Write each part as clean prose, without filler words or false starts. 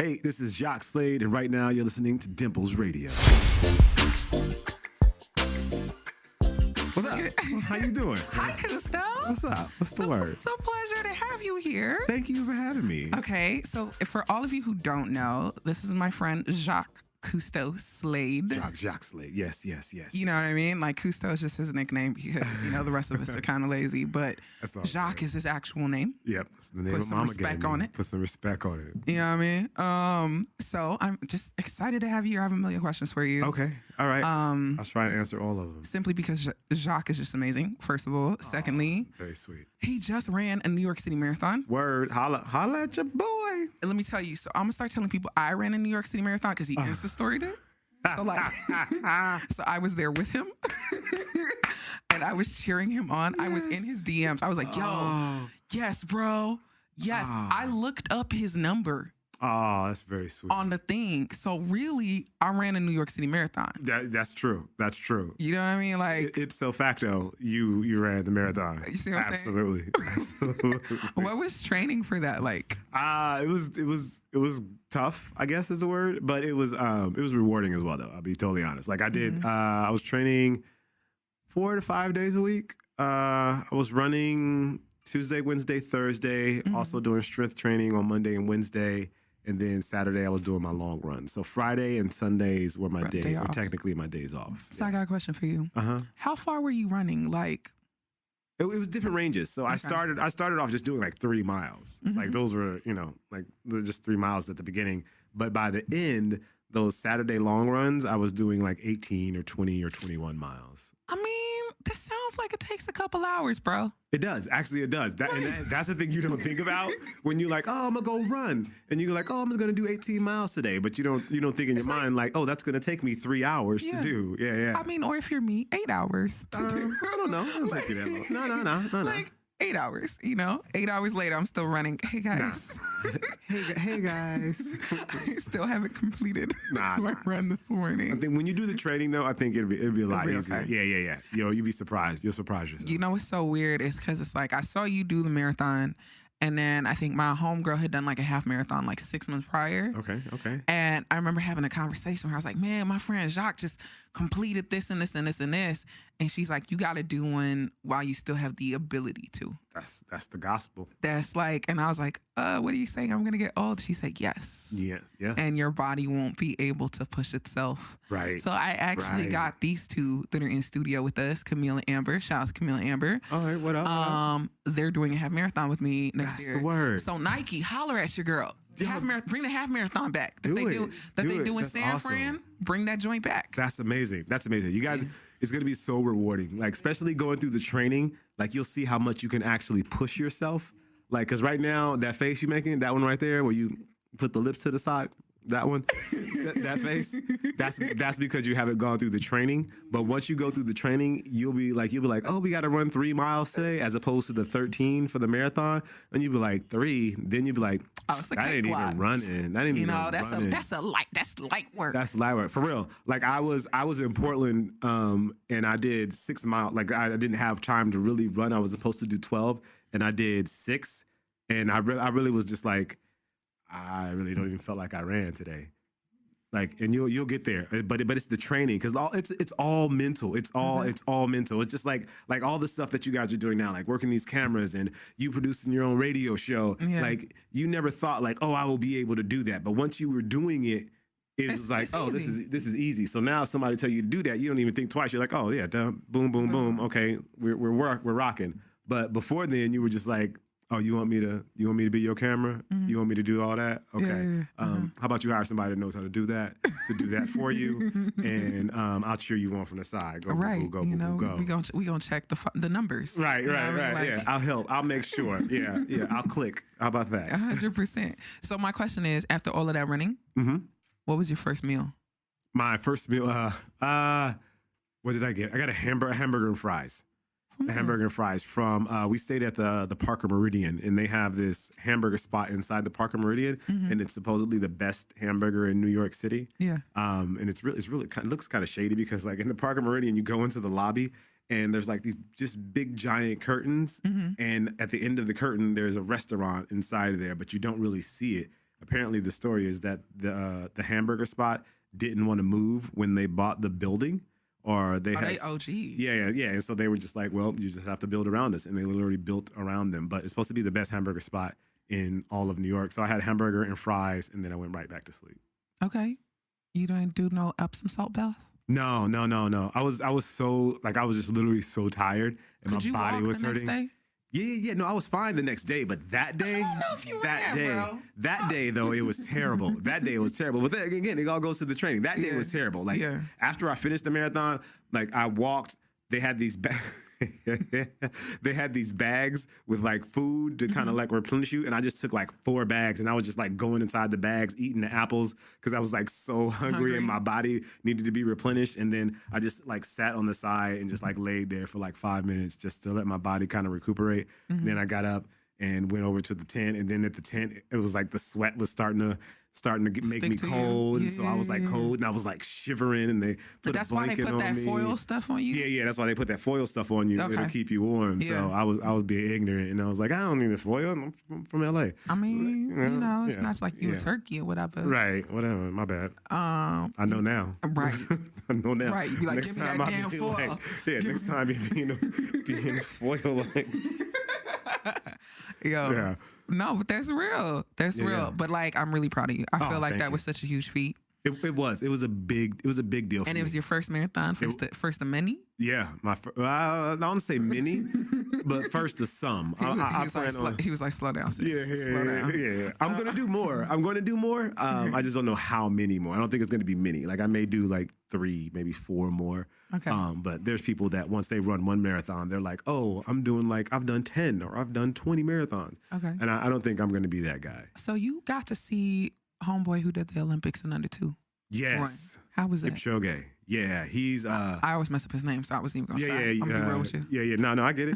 Hey, this is Jacques Slade, and right now you're listening to Dimplez Radio. What's up? How you doing? Hi, Kustoo. What's up? What's the word? It's a pleasure to have you here. Thank you for having me. Okay, so for all of you who don't know, this is my friend Jacques Kustoo Slade. Jacques Slade. Yes. You know what I mean? Like, Kustoo is just his nickname because, the rest of us are kind of lazy. But Jacques is his actual name. Yep. That's the name Put of some Mama respect gave me. on it. Put some respect on it. You know what I mean? So I'm just excited to have you. I have a million questions for you. Okay. All right. I'll try and answer all of them. Simply because Jacques is just amazing, first of all. Secondly, very sweet. he just ran a New York City Marathon. Word. Holla at your boy. And let me tell you, so I'm going to start telling people I ran a New York City Marathon because he Insta-storied it. So so I was there with him and I was cheering him on. Yes. I was in his DMs. I was like, yo, yes, bro. Yes. I looked up his number. Oh, that's very sweet. On the thing. So really, I ran a New York City Marathon. That's true. That's true. You know what I mean? Like, ipso facto, you ran the marathon. You see what I'm saying? Absolutely. What was training for that like? It was tough, I guess is the word, but it was rewarding as well though. I'll be totally honest. Like I did I was training 4 to 5 days a week. I was running Tuesday, Wednesday, Thursday, also doing strength training on Monday and Wednesday. And then Saturday, I was doing my long run. So Friday and Sundays were my day or technically my days off. So I got a question for you. How far were you running? Like, it was different ranges. So I started off just doing like 3 miles. Like those were, just 3 miles at the beginning. But by the end, those Saturday long runs, I was doing like 18 or 20 or 21 miles. I mean, this sounds like it takes a couple hours, bro. It does. Actually, it does. That's the thing you don't think about when you're like, oh, I'm going to go run. And you're like, oh, I'm going to do 18 miles today. But you don't think in your mind like, oh, that's going to take me 3 hours to do. Yeah. I mean, or if you're me, 8 hours to do. I don't know. I don't take you that long. No. Like, 8 hours, 8 hours later, I'm still running. Hey, guys. Hey, guys. I still haven't completed my run this morning. I think when you do the training, though, I think it'd be a lot easier. Okay. Yeah. You'll be surprised. You'll surprise yourself. You know what's so weird is because it's like I saw you do the marathon, and then I think my homegirl had done like a half marathon like 6 months prior. Okay. And I remember having a conversation where I was like, man, my friend Jacques just completed this and this and this and this. And she's like, you got to do one while you still have the ability to. That's the gospel. That's like, and I was like, what are you saying? I'm going to get old? She said, yes. Yeah. And your body won't be able to push itself. Right. So I actually got these two that are in studio with us, Camille and Amber. Shout out to Camille and Amber. All right, what up? They're doing a half marathon with me next year. That's the word. So Nike, holler at your girl. Bring the half marathon back. That they do in San Fran. Bring that joint back. That's amazing. You guys, it's going to be so rewarding. Like, especially going through the training, like you'll see how much you can actually push yourself. Like, because right now, that face you're making, that one right there, where you put the lips to the side, that one, that face, that's because you haven't gone through the training. But once you go through the training, you'll be like, oh, we got to run 3 miles today, as opposed to the 13 for the marathon. And you'll be like 3. Then you'll be like, that ain't even running. That ain't even running. That's light work. That's light work for real. Like I was in Portland, and I did 6 miles. Like I didn't have time to really run. I was supposed to do 12, and I did 6. And I really was just like, I really don't even feel like I ran today. Like, and you'll get there, but it's the training, because it's all mental. It's all mental. It's just like all the stuff that you guys are doing now, like working these cameras and you producing your own radio show. Yeah. Like you never thought like, oh, I will be able to do that. But once you were doing it, was like, oh, this is easy. So now somebody tell you to do that, you don't even think twice. You're like, oh yeah, boom, boom, boom. Okay, we're rocking. But before then, you were just like, oh, you want me to be your camera? You want me to do all that? Okay. Yeah. How about you hire somebody that knows how to do that for you, and I'll cheer you on from the side. Go. We gonna check the numbers. Right. Like, yeah, I'll help. I'll make sure. Yeah. I'll click. How about that? 100%. So my question is, after all of that running, what was your first meal? My first meal. What did I get? I got a hamburger and fries. Hamburger and fries from, we stayed at the Parker Meridian, and they have this hamburger spot inside the Parker Meridian, and it's supposedly the best hamburger in New York City. Yeah. And it's really kind of looks kind of shady, because like in the Parker Meridian, you go into the lobby and there's like these just big giant curtains, and at the end of the curtain there's a restaurant inside of there, but you don't really see it. apparently the story is that the hamburger spot didn't want to move when they bought the building, or they had they OG. Yeah. And so they were just like, well, you just have to build around us, and they literally built around them. But it's supposed to be the best hamburger spot in all of New York. So I had a hamburger and fries, and then I went right back to sleep. Okay, you didn't do no Epsom salt bath? No. I was so like I was just literally so tired, and Could my body was the hurting. Next day? Yeah. No, I was fine the next day, but that day, that day though, it was terrible. That day it was terrible. But then, again, it all goes to the training. That day was terrible. Like after I finished the marathon, like I walked. They had these bags with like food to kind of like replenish you, and I just took like 4 bags, and I was just like going inside the bags, eating the apples because I was like so hungry and my body needed to be replenished. And then I just like sat on the side and just like laid there for like 5 minutes just to let my body kind of recuperate. Then I got up and went over to the tent, and then at the tent it was like the sweat was starting to make me cold, and so I was like cold, and I was like shivering, and they put a blanket on me. That's why they put that foil stuff on you? Yeah, that's why they put that foil stuff on you. It'll keep you warm. Yeah. So I was being ignorant, and I was like, I don't need the foil. I'm from LA. I mean, it's not like you a turkey or whatever. Right, whatever. My bad. I know now. Right. I know now. Right. You be like, next give me that damn foil. Next time you being foil like. Yo, no, but that's real. That's real. But like, I'm really proud of you. I feel like that was such a huge feat. It was. It was a big deal. And it was your first marathon, first of many. Yeah, I don't say many, but first of some. He was like, slow down, sis. Yeah. I'm gonna do more. I just don't know how many more. I don't think it's gonna be many. Like I may do like 3, maybe 4 more. Okay. But there's people that once they run one marathon, they're like, oh, I've done 10 or I've done 20 marathons. Okay. And I don't think I'm gonna be that guy. So you got to see Homeboy who did the Olympics in under 2. Yes. Run. How was that? Kipchoge. Yeah, he's. I always mess up his name, so I wasn't even gonna try. I'm gonna be real with you. Yeah. No, I get it.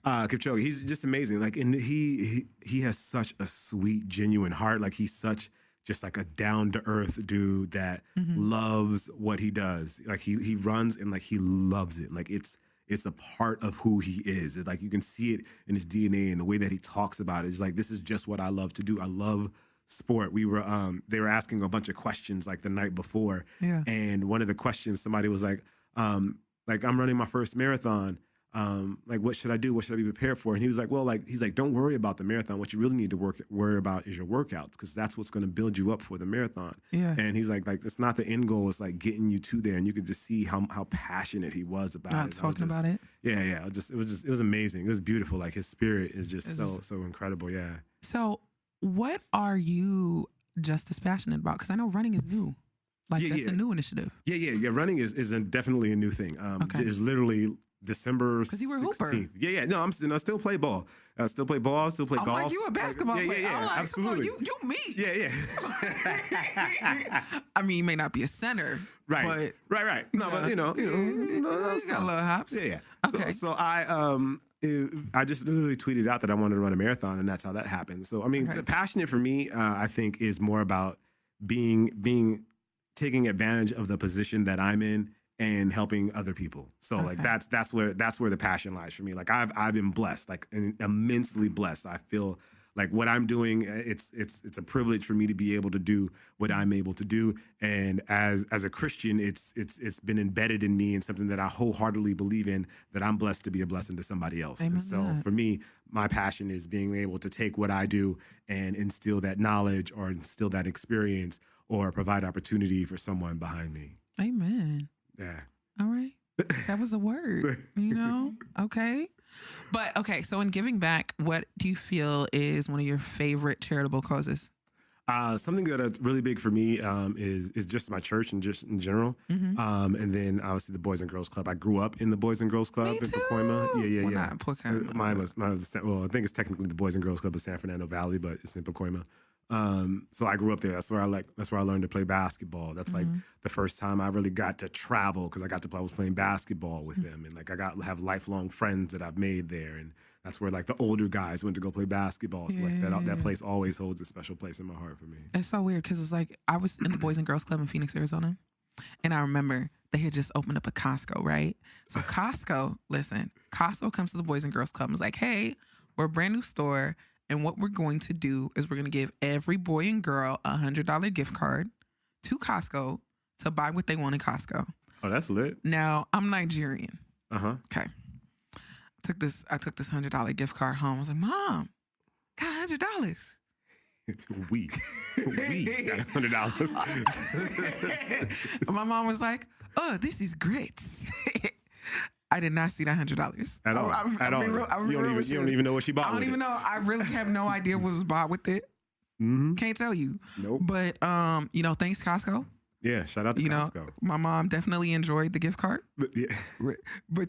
Kipchoge. He's just amazing. Like, and he has such a sweet, genuine heart. Like, he's such just like a down to earth dude that loves what he does. Like, he runs and like he loves it. Like it's a part of who he is. It's like you can see it in his DNA and the way that he talks about it. It's like, this is just what I love to do. I love sport. They were asking a bunch of questions like the night before. Yeah. And one of the questions, somebody was like I'm running my first marathon. Like, what should I do? What should I be prepared for? And he was like, don't worry about the marathon. What you really need to worry about is your workouts, because that's what's going to build you up for the marathon. Yeah. And he's like it's not the end goal. It's like getting you to there. And you could just see how passionate he was about it. Talking about it. Yeah. It was amazing. It was beautiful. Like his spirit is just so incredible. Yeah. So what are you just as passionate about? Because I know running is new. Like that's a new initiative. Yeah. Running is definitely a new thing. It's literally December 16th. Because you were a hooper. Yeah. No, I still play ball. I still play ball. Still play golf. Like you a basketball player. Yeah. Like, absolutely. Come on, you me. Yeah. I mean, you may not be a center. Right. But, right. No, but you got a little hops. Yeah. Okay. So I just literally tweeted out that I wanted to run a marathon, and that's how that happened. So I mean, the passionate for me, I think, is more about taking advantage of the position that I'm in and helping other people. So like that's where the passion lies for me. Like I've been blessed, like immensely blessed. I feel like what I'm doing, it's a privilege for me to be able to do what I'm able to do. And as a Christian, it's been embedded in me and something that I wholeheartedly believe in, that I'm blessed to be a blessing to somebody else. Amen. And so for me, my passion is being able to take what I do and instill that knowledge or instill that experience or provide opportunity for someone behind me. Amen. Yeah. All right. That was a word, Okay. But, okay, so in giving back, what do you feel is one of your favorite charitable causes? Something that's really big for me is just my church and just in general. Mm-hmm. And then obviously the Boys and Girls Club. I grew up in the Boys and Girls Club in Pacoima. Yeah. Not Pacoima. Mine was, I think it's technically the Boys and Girls Club of San Fernando Valley, but it's in Pacoima. So I grew up there. That's where I learned to play basketball. That's like the first time I really got to travel, because I was playing basketball with them, and like I got to have lifelong friends that I've made there, and that's where like the older guys went to go play basketball. So like that place always holds a special place in my heart for me. It's so weird because it's like I was in the Boys and Girls Club in Phoenix, Arizona, and I remember they had just opened up a Costco, right? So Costco comes to the Boys and Girls Club and is like, hey, we're a brand new store, And what we're going to do is we're going to give every boy and girl a $100 gift card to Costco to buy what they want in Costco. Oh, that's lit. Now, I'm Nigerian. Uh-huh. Okay. I took this $100 gift card home. I was like, Mom, got $100. We got $100. My mom was like, oh, this is great. I did not see that $100 At all. At all. You don't even know what she bought. I don't even know. I really have no idea what was bought with it. Mm-hmm. Can't tell you. Nope. But thanks Costco. Yeah, shout out to Costco. My mom definitely enjoyed the gift card. But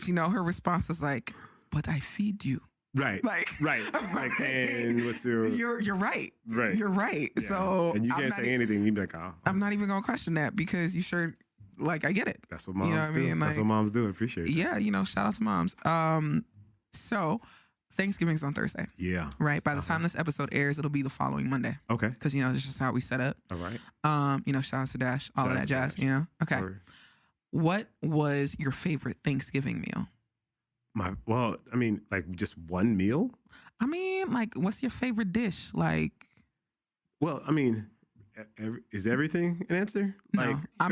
her response was like, but I feed you. Right. Right. Like, and what's your... You're right. Right. You're right. Yeah. So and you can't say anything. You'd be like, oh. I'm not even going to question that because you sure... Like, I get it. That's what moms do. I mean? That's what moms do. I appreciate it. Yeah, shout out to moms. So, Thanksgiving's on Thursday. Yeah. Right? By the time this episode airs, it'll be the following Monday. Okay. Because, that's just how we set up. All right. Shout out to Dash, all of that jazz. Dash. Yeah. Okay. Sorry. What was your favorite Thanksgiving meal? Just one meal? What's your favorite dish? Like... Well, is everything an answer? No. I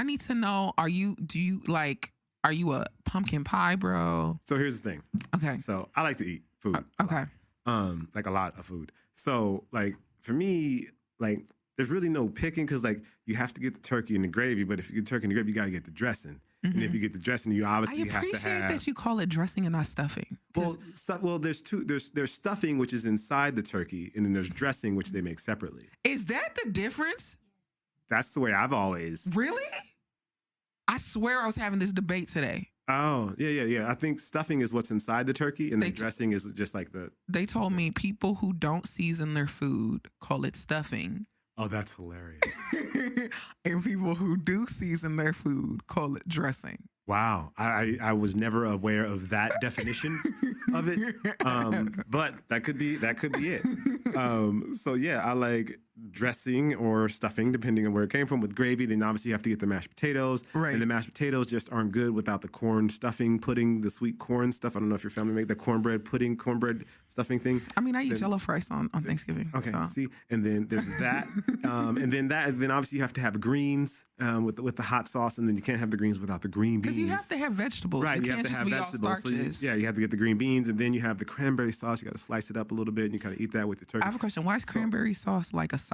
need to know, are you a pumpkin pie bro? So here's the thing. Okay. So I like to eat food. Okay. Like a lot of food. So for me, there's really no picking because you have to get the turkey and the gravy, but if you get turkey and the gravy, you got to get the dressing. Mm-hmm. And if you get the dressing, you obviously have to have... I appreciate that you call it dressing and not stuffing. Well, there's two. There's stuffing, which is inside the turkey, and then there's dressing, which they make separately. Is that the difference? That's the way I've always... Really? I swear I was having this debate today. Oh, yeah. I think stuffing is what's inside the turkey, and the dressing is just like the... They told me people who don't season their food call it stuffing. Oh, that's hilarious. And people who do season their food call it dressing. Wow. I was never aware of that definition of it. But that could be it. So yeah, I like dressing or stuffing, depending on where it came from. With gravy, then obviously you have to get the mashed potatoes. Right. And the mashed potatoes just aren't good without the corn stuffing, pudding, the sweet corn stuff. I don't know if your family make the cornbread pudding, cornbread stuffing thing. I eat Jell-O rice on Thanksgiving. Okay, so. see? And then there's that. and then obviously you have to have greens with the hot sauce, and then you can't have the greens without the green beans. Because you have to have vegetables. Right, you have can't to just have be vegetables. all So starches. you have to get the green beans, and then you have the cranberry sauce. You got to slice it up a little bit, and you kind of eat that with the turkey. I have a question. Why is cranberry sauce like a solid?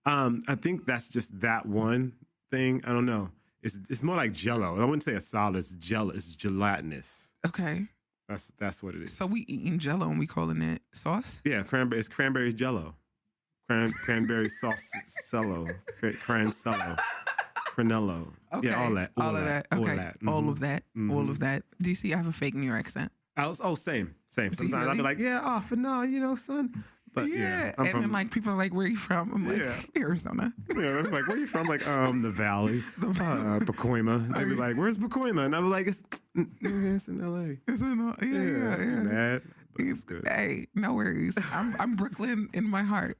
I think that's just that one thing. I don't know. It's more like Jell-O. I wouldn't say a solid. It's Jell-O. It's gelatinous. Okay. That's what it is. So we eating Jell-O and we calling it sauce? Yeah, it's cranberry Jell-O. Cranberry sauce cello. Crancello. Cranello. Okay. Yeah, all that. All of that. Okay. All of that. Mm-hmm. All of that. Mm-hmm. All of that. Do you see I have a fake New York accent? Same. Sometimes really? I'll be like, yeah, for no, son. But yeah. I'm and from, then people are like, where are you from? I'm like, Arizona. Yeah, I'm like, where are you from? Like, the Valley. Pacoima. They'd be like, where's Pacoima? And I'm like, it's in LA. It's in yeah. Mad, but it's good. Hey, no worries. I'm Brooklyn in my heart.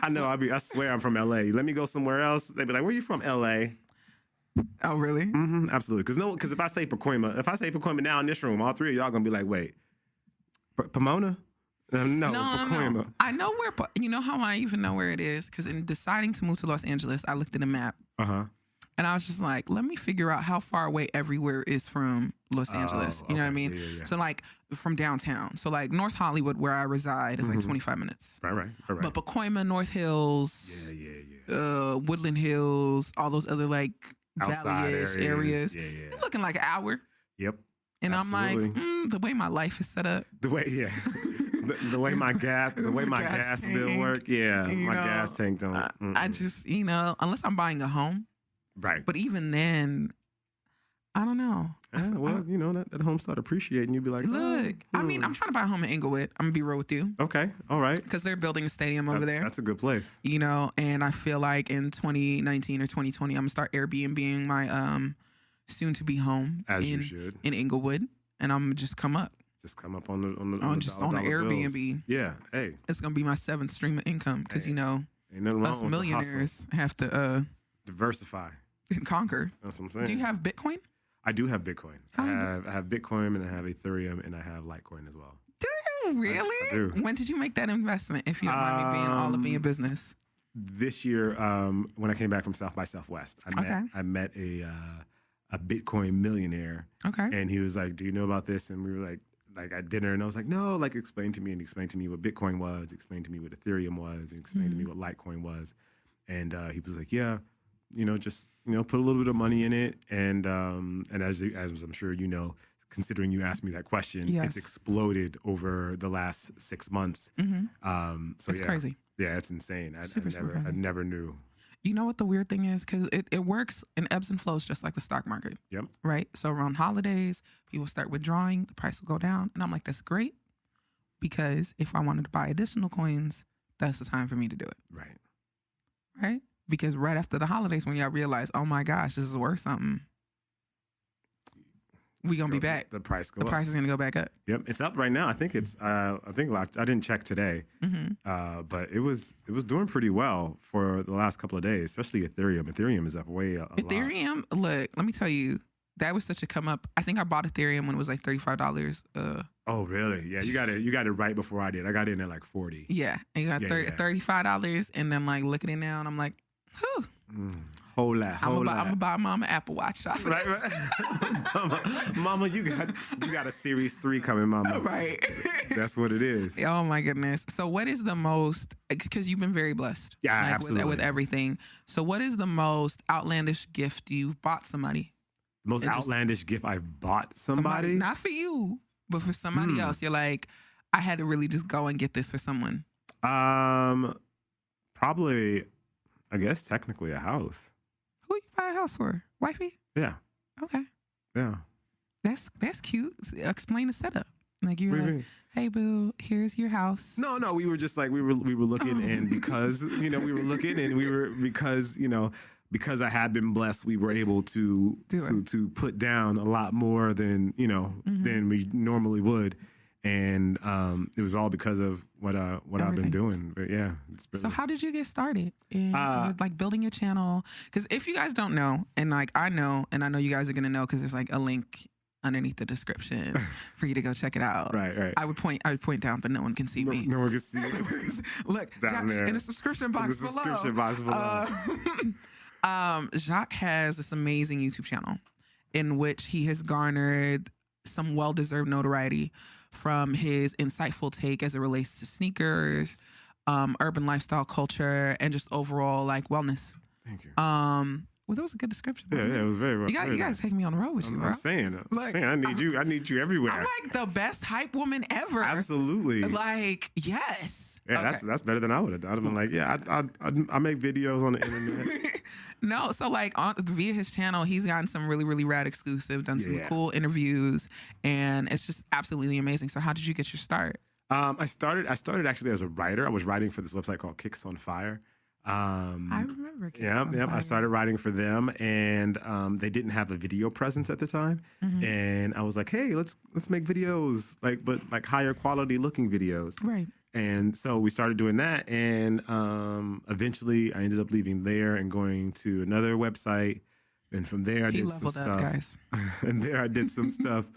I know. I swear I'm from LA. Let me go somewhere else. They'd be like, where are you from? LA. Oh, really? Mm-hmm, absolutely. Because if I say Pacoima now in this room, all three of y'all gonna be like, wait, Pomona? No, Pacoima. No. I know where. You know how I even know where it is? Because in deciding to move to Los Angeles, I looked at a map. And I was just like, let me figure out how far away everywhere is from Los Angeles. You know what I mean? Yeah. So from downtown. So North Hollywood, where I reside, is 25 minutes. Right. But Pacoima, North Hills, Woodland Hills, all those other valley-ish areas. Yeah. It's looking like an hour. Yep. And absolutely. I'm like, the way my life is set up. The way my gas bill work. Yeah, my gas tank don't. I just, unless I'm buying a home. Right. But even then, I don't know. That home start appreciating. You'd be like, look, I'm trying to buy a home in Inglewood. I'm going to be real with you. Okay. All right. Because they're building a stadium over there. That's a good place. And I feel like in 2019 or 2020, I'm going to start Airbnb-ing my soon-to-be home. As you should. In Inglewood. And I'm going to just come up. Just come up on the Airbnb. Bills. Yeah. Hey. It's going to be my 7th stream of income. Because, ain't nothing wrong us with millionaires have to... diversify. And conquer. That's what I'm saying. Do you have Bitcoin? I do have Bitcoin. I have Bitcoin, and I have Ethereum, and I have Litecoin as well. Do Oh, really? I do. When did you make that investment, if you don't mind me being all up in your business? This year, when I came back from South by Southwest, I met a Bitcoin millionaire. Okay. And he was like, "Do you know about this?" And we were like at dinner, and I was like, "No." Like, explain to me, and explain to me what Bitcoin was, explain to me what Ethereum was, and explain to me what Litecoin was. And he was like, "Yeah, just put a little bit of money in it." And as I'm sure you know, considering you asked me that question, it's exploded over the last 6 months. So it's crazy. Yeah, it's insane. I never knew. You know what the weird thing is? Because it works in ebbs and flows just like the stock market. Yep. Right? So around holidays, people start withdrawing, the price will go down. And I'm like, that's great. Because if I wanted to buy additional coins, that's the time for me to do it. Right. Right? Because right after the holidays, when y'all realize, oh my gosh, this is worth something, we gonna be back. The price The price is gonna go back up. Yep, it's up right now. I think it's. I didn't check today, but it was doing pretty well for the last couple of days, especially Ethereum. Ethereum is up way a lot. Ethereum, look, let me tell you, that was such a come up. I think I bought Ethereum when it was like $35. Oh really? Yeah, you got it right before I did. I got in at like 40. Yeah, and you got $35, and then like look at it now, and I'm like, whew. Whole lot. I'm gonna buy Mama Apple Watch. Right. Mama, you got a Series 3 coming, Mama. Right. That's what it is. Oh my goodness. So what is the most? Because you've been very blessed. Yeah, absolutely. With everything. So what is the most outlandish gift you've bought somebody? The most outlandish gift I've bought somebody? Not for you, but for somebody else. You're like, I had to really just go and get this for someone. Probably, I guess technically a house. Who you buy a house for? Wifey? Yeah. Okay. Yeah. That's cute. Explain the setup. Like you're like, hey boo, here's your house. No, we were just like we were looking, and because we were looking, and because I had been blessed, we were able to put down a lot more than than we normally would. And it was all because of what I've been doing. But yeah. So how did you get started in like building your channel? Because if you guys don't know, and like I know you guys are gonna know because there's like a link underneath the description for you to go check it out. Right. I would point down, but no one can see me. No one can see it. Look down there in the subscription box below. Jacques has this amazing YouTube channel in which he has garnered some well-deserved notoriety from his insightful take as it relates to sneakers, urban lifestyle culture, and just overall like wellness. Thank you. Well, that was a good description. Yeah, it was very well. You guys take me on the road with you, bro. I'm saying, I need you everywhere. I'm like the best hype woman ever. Absolutely. Like, yes. Yeah, okay. That's better than I would have done. I'd have been like, yeah, I make videos on the internet. No, so like via his channel, he's gotten some really, really rad exclusive, done some cool interviews, and it's just absolutely amazing. So how did you get your start? I started actually as a writer. I was writing for this website called Kicks on Fire. I remember. I started writing for them, and they didn't have a video presence at the time. And I was like, hey, let's make videos, but higher quality looking videos. Right. And so we started doing that, and eventually I ended up leaving there and going to another website. And from there I did some stuff. Guys. And there I did some stuff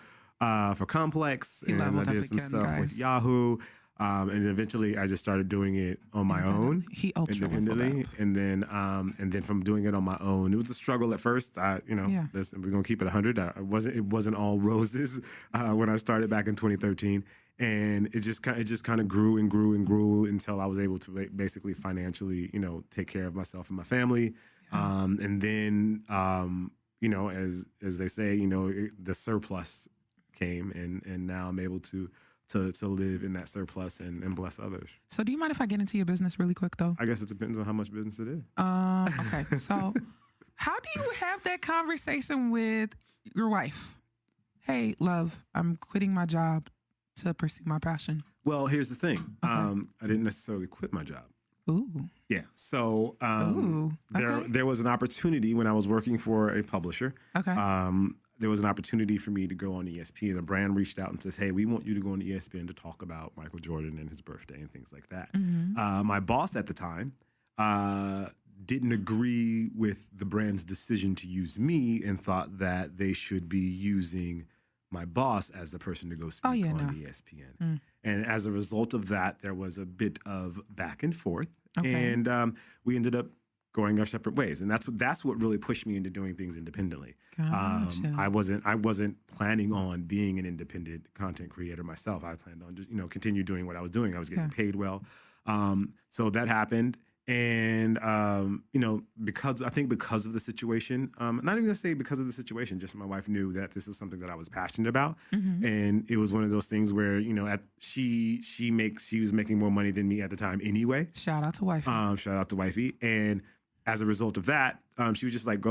for Complex, and I did some stuff with Yahoo. And eventually I just started doing it on my own, independently. And then from doing it on my own, it was a struggle at first. Listen, we're gonna keep it 100. It wasn't all roses when I started back in 2013, and it just kind of grew and grew and grew until I was able to basically financially, take care of myself and my family. And then, as they say, the surplus came, and now I'm able to live in that surplus and bless others. So do you mind if I get into your business really quick, though? I guess it depends on how much business it is. Okay. So how do you have that conversation with your wife? Hey, love, I'm quitting my job to pursue my passion. Well, here's the thing. I didn't necessarily quit my job. Ooh. Yeah. So there was an opportunity when I was working for a publisher. Okay. There was an opportunity for me to go on ESPN. A brand reached out and says, hey, we want you to go on ESPN to talk about Michael Jordan and his birthday and things like that. My boss at the time didn't agree with the brand's decision to use me and thought that they should be using my boss as the person to go speak on ESPN. And as a result of that, there was a bit of back and forth, and we ended up going our separate ways. And that's what really pushed me into doing things independently. Gotcha. I wasn't planning on being an independent content creator myself. I planned on just, continue doing what I was doing. I was getting paid well. So that happened. And, because of the situation, not even gonna say because of the situation, just my wife knew that this was something that I was passionate about. And it was one of those things where, she was making more money than me at the time anyway. Shout out to wifey. Shout out to wifey. And as a result of that, she was just like,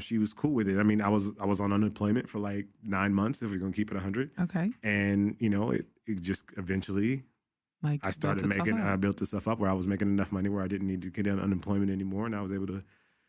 she was cool with it. I mean, I was on unemployment for like 9 months, if we're going to keep it 100. Okay. And, it just eventually, I built stuff up where I was making enough money where I didn't need to get unemployment anymore. And I was able to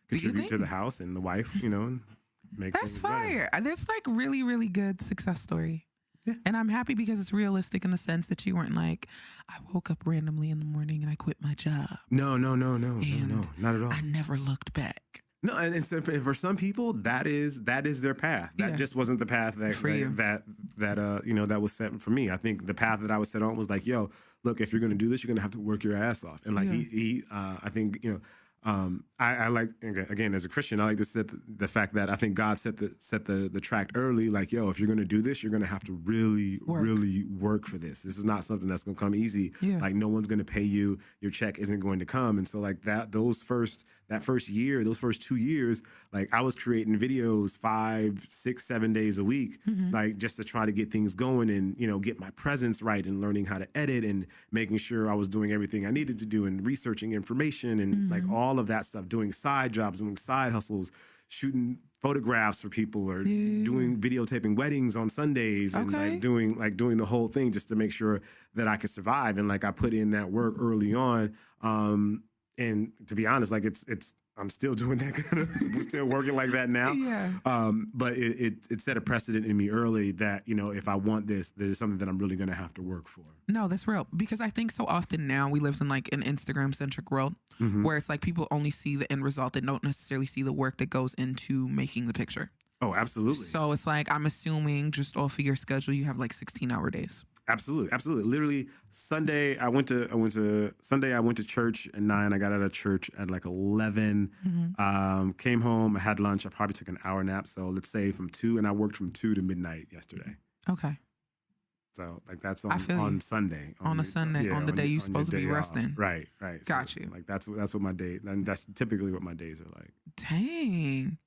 contribute to the house and the wife, make That's things better. fire. That's like really, really good success story. Yeah. And I'm happy because it's realistic in the sense that you weren't like, I woke up randomly in the morning and I quit my job. No, not at all. I never looked back. No, and so for some people, that is their path. That just wasn't the path that was set for me. I think the path that I was set on was like, yo, look, if you're going to do this, you're going to have to work your ass off. And like I think I like, again, as a Christian, I like to set the fact that I think God set the track early. Like, yo, if you're going to do this, you're going to have to really work for this. This is not something that's going to come easy. Yeah. Like, no one's going to pay you. Your check isn't going to come. And so like that first year, those first 2 years, like I was creating videos 5, 6, 7 days a week, like just to try to get things going and, get my presence right and learning how to edit and making sure I was doing everything I needed to do and researching information and like all of that stuff, doing side jobs, doing side hustles, shooting photographs for people or doing videotaping weddings on Sundays and doing the whole thing just to make sure that I could survive. And like I put in that work early on. And to be honest, like I'm still doing that kind of, we're still working like that now. Yeah. But it set a precedent in me early that, if I want this, there's something that I'm really going to have to work for. No, that's real. Because I think so often now we live in like an Instagram-centric world where it's like people only see the end result and don't necessarily see the work that goes into making the picture. Oh, absolutely. So it's like, I'm assuming just off of your schedule, you have like 16-hour days. Absolutely. Literally, Sunday I went to church at 9. I got out of church at like 11. Came home. I had lunch. I probably took an hour nap. So let's say from 2, and I worked from 2 to midnight yesterday. Okay. So like that's on Sunday. On a Sunday, on the day you're supposed to be resting. Right. Got so, you. Like that's what my day. And that's typically what my days are like. Dang.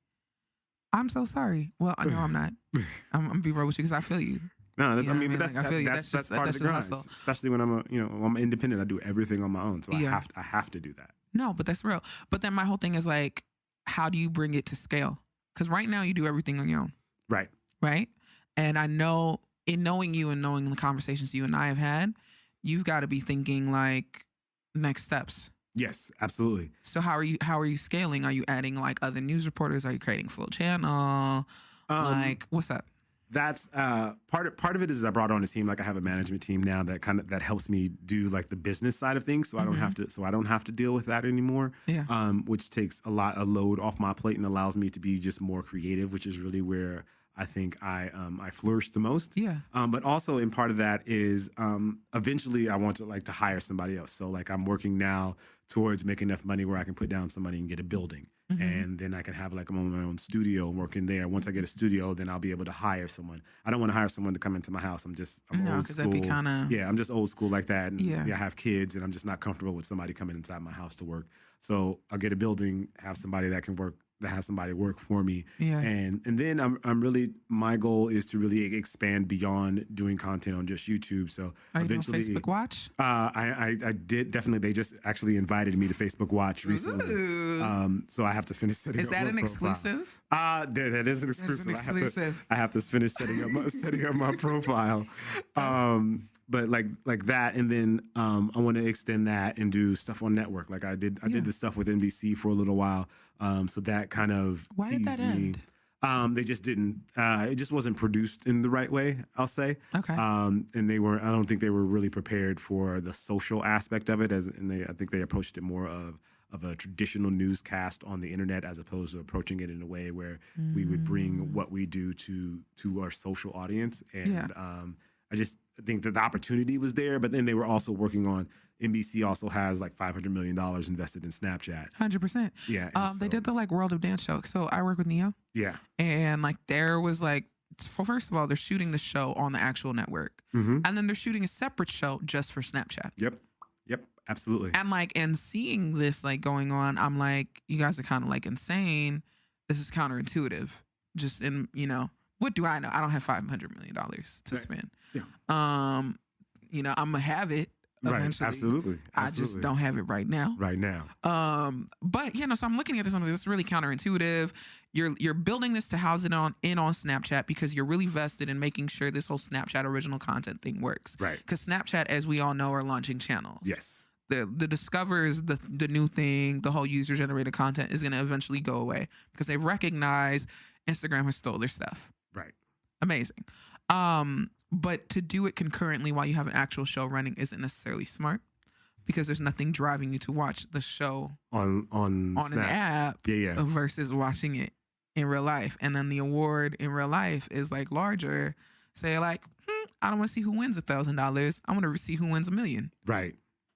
I'm so sorry. Well, no, I'm not. I'm gonna be real with you because I feel you. No, that's part of the grind. Especially when I'm independent. I do everything on my own, so I have to do that. No, but that's real. But then my whole thing is like, how do you bring it to scale? Because right now you do everything on your own. Right. And I know, in knowing you and knowing the conversations you and I have had, you've got to be thinking like next steps. Yes, absolutely. So how are you scaling? Are you adding like other news reporters? Are you creating full channel? Like what's up? That's part of it is I brought on a team. Like I have a management team now that helps me do like the business side of things. So I don't have to deal with that anymore. Yeah. Which takes a load off my plate and allows me to be just more creative, which is really where I think I flourish the most. Yeah. But also in part of that is eventually I want to hire somebody else. So like I'm working now towards making enough money where I can put down some money and get a building. And then I can have like my own studio and work in there. Once I get a studio, then I'll be able to hire someone. I don't want to hire someone to come into my house. I'm old school. That'd be kinda... Yeah, I'm just old school like that. And I have kids and I'm just not comfortable with somebody coming inside my house to work. So I'll get a building, have somebody that can work, that has somebody work for me. Yeah. And then I'm really, my goal is to really expand beyond doing content on just YouTube. So are eventually, you doing Facebook Watch? I did definitely. They just actually invited me to Facebook Watch recently. So I have to finish setting up. Is that an exclusive? That is an exclusive. I have to finish setting up my profile. But like that, and then I want to extend that and do stuff on network. Like I did the stuff with NBC for a little while. So that kind of teased me. They just didn't. It just wasn't produced in the right way, I'll say. Okay. And I don't think they were really prepared for the social aspect of it. I think they approached it more of a traditional newscast on the internet, as opposed to approaching it in a way where we would bring what we do to our social audience. And I just think that the opportunity was there, but then they were also working on, NBC also has like $500 million invested in Snapchat. 100%. Yeah. They did the like World of Dance show. So I work with Neo. Yeah. And like there was like, first of all, they're shooting the show on the actual network. And then they're shooting a separate show just for Snapchat. Yep. Absolutely. And like, and seeing this like going on, I'm like, you guys are kind of like insane. This is counterintuitive. Just in, you know, what do I know? I don't have $500 million to spend. Yeah. You know, I'm gonna have it eventually. Right. Absolutely. I just don't have it right now. But you know, so I'm looking at this something that's really counterintuitive. You're building this to house it on Snapchat because you're really vested in making sure this whole Snapchat original content thing works. Right. Because Snapchat, as we all know, are launching channels. Yes. The Discover is the new thing. The whole user generated content is going to eventually go away because they've recognized Instagram has stole their stuff. Right. Amazing. But to do it concurrently while you have an actual show running isn't necessarily smart because there's nothing driving you to watch the show on an app versus watching it in real life. And then the award in real life is like larger. Say like, I don't want to see who wins $1,000. I want to see who wins $1 million. Right.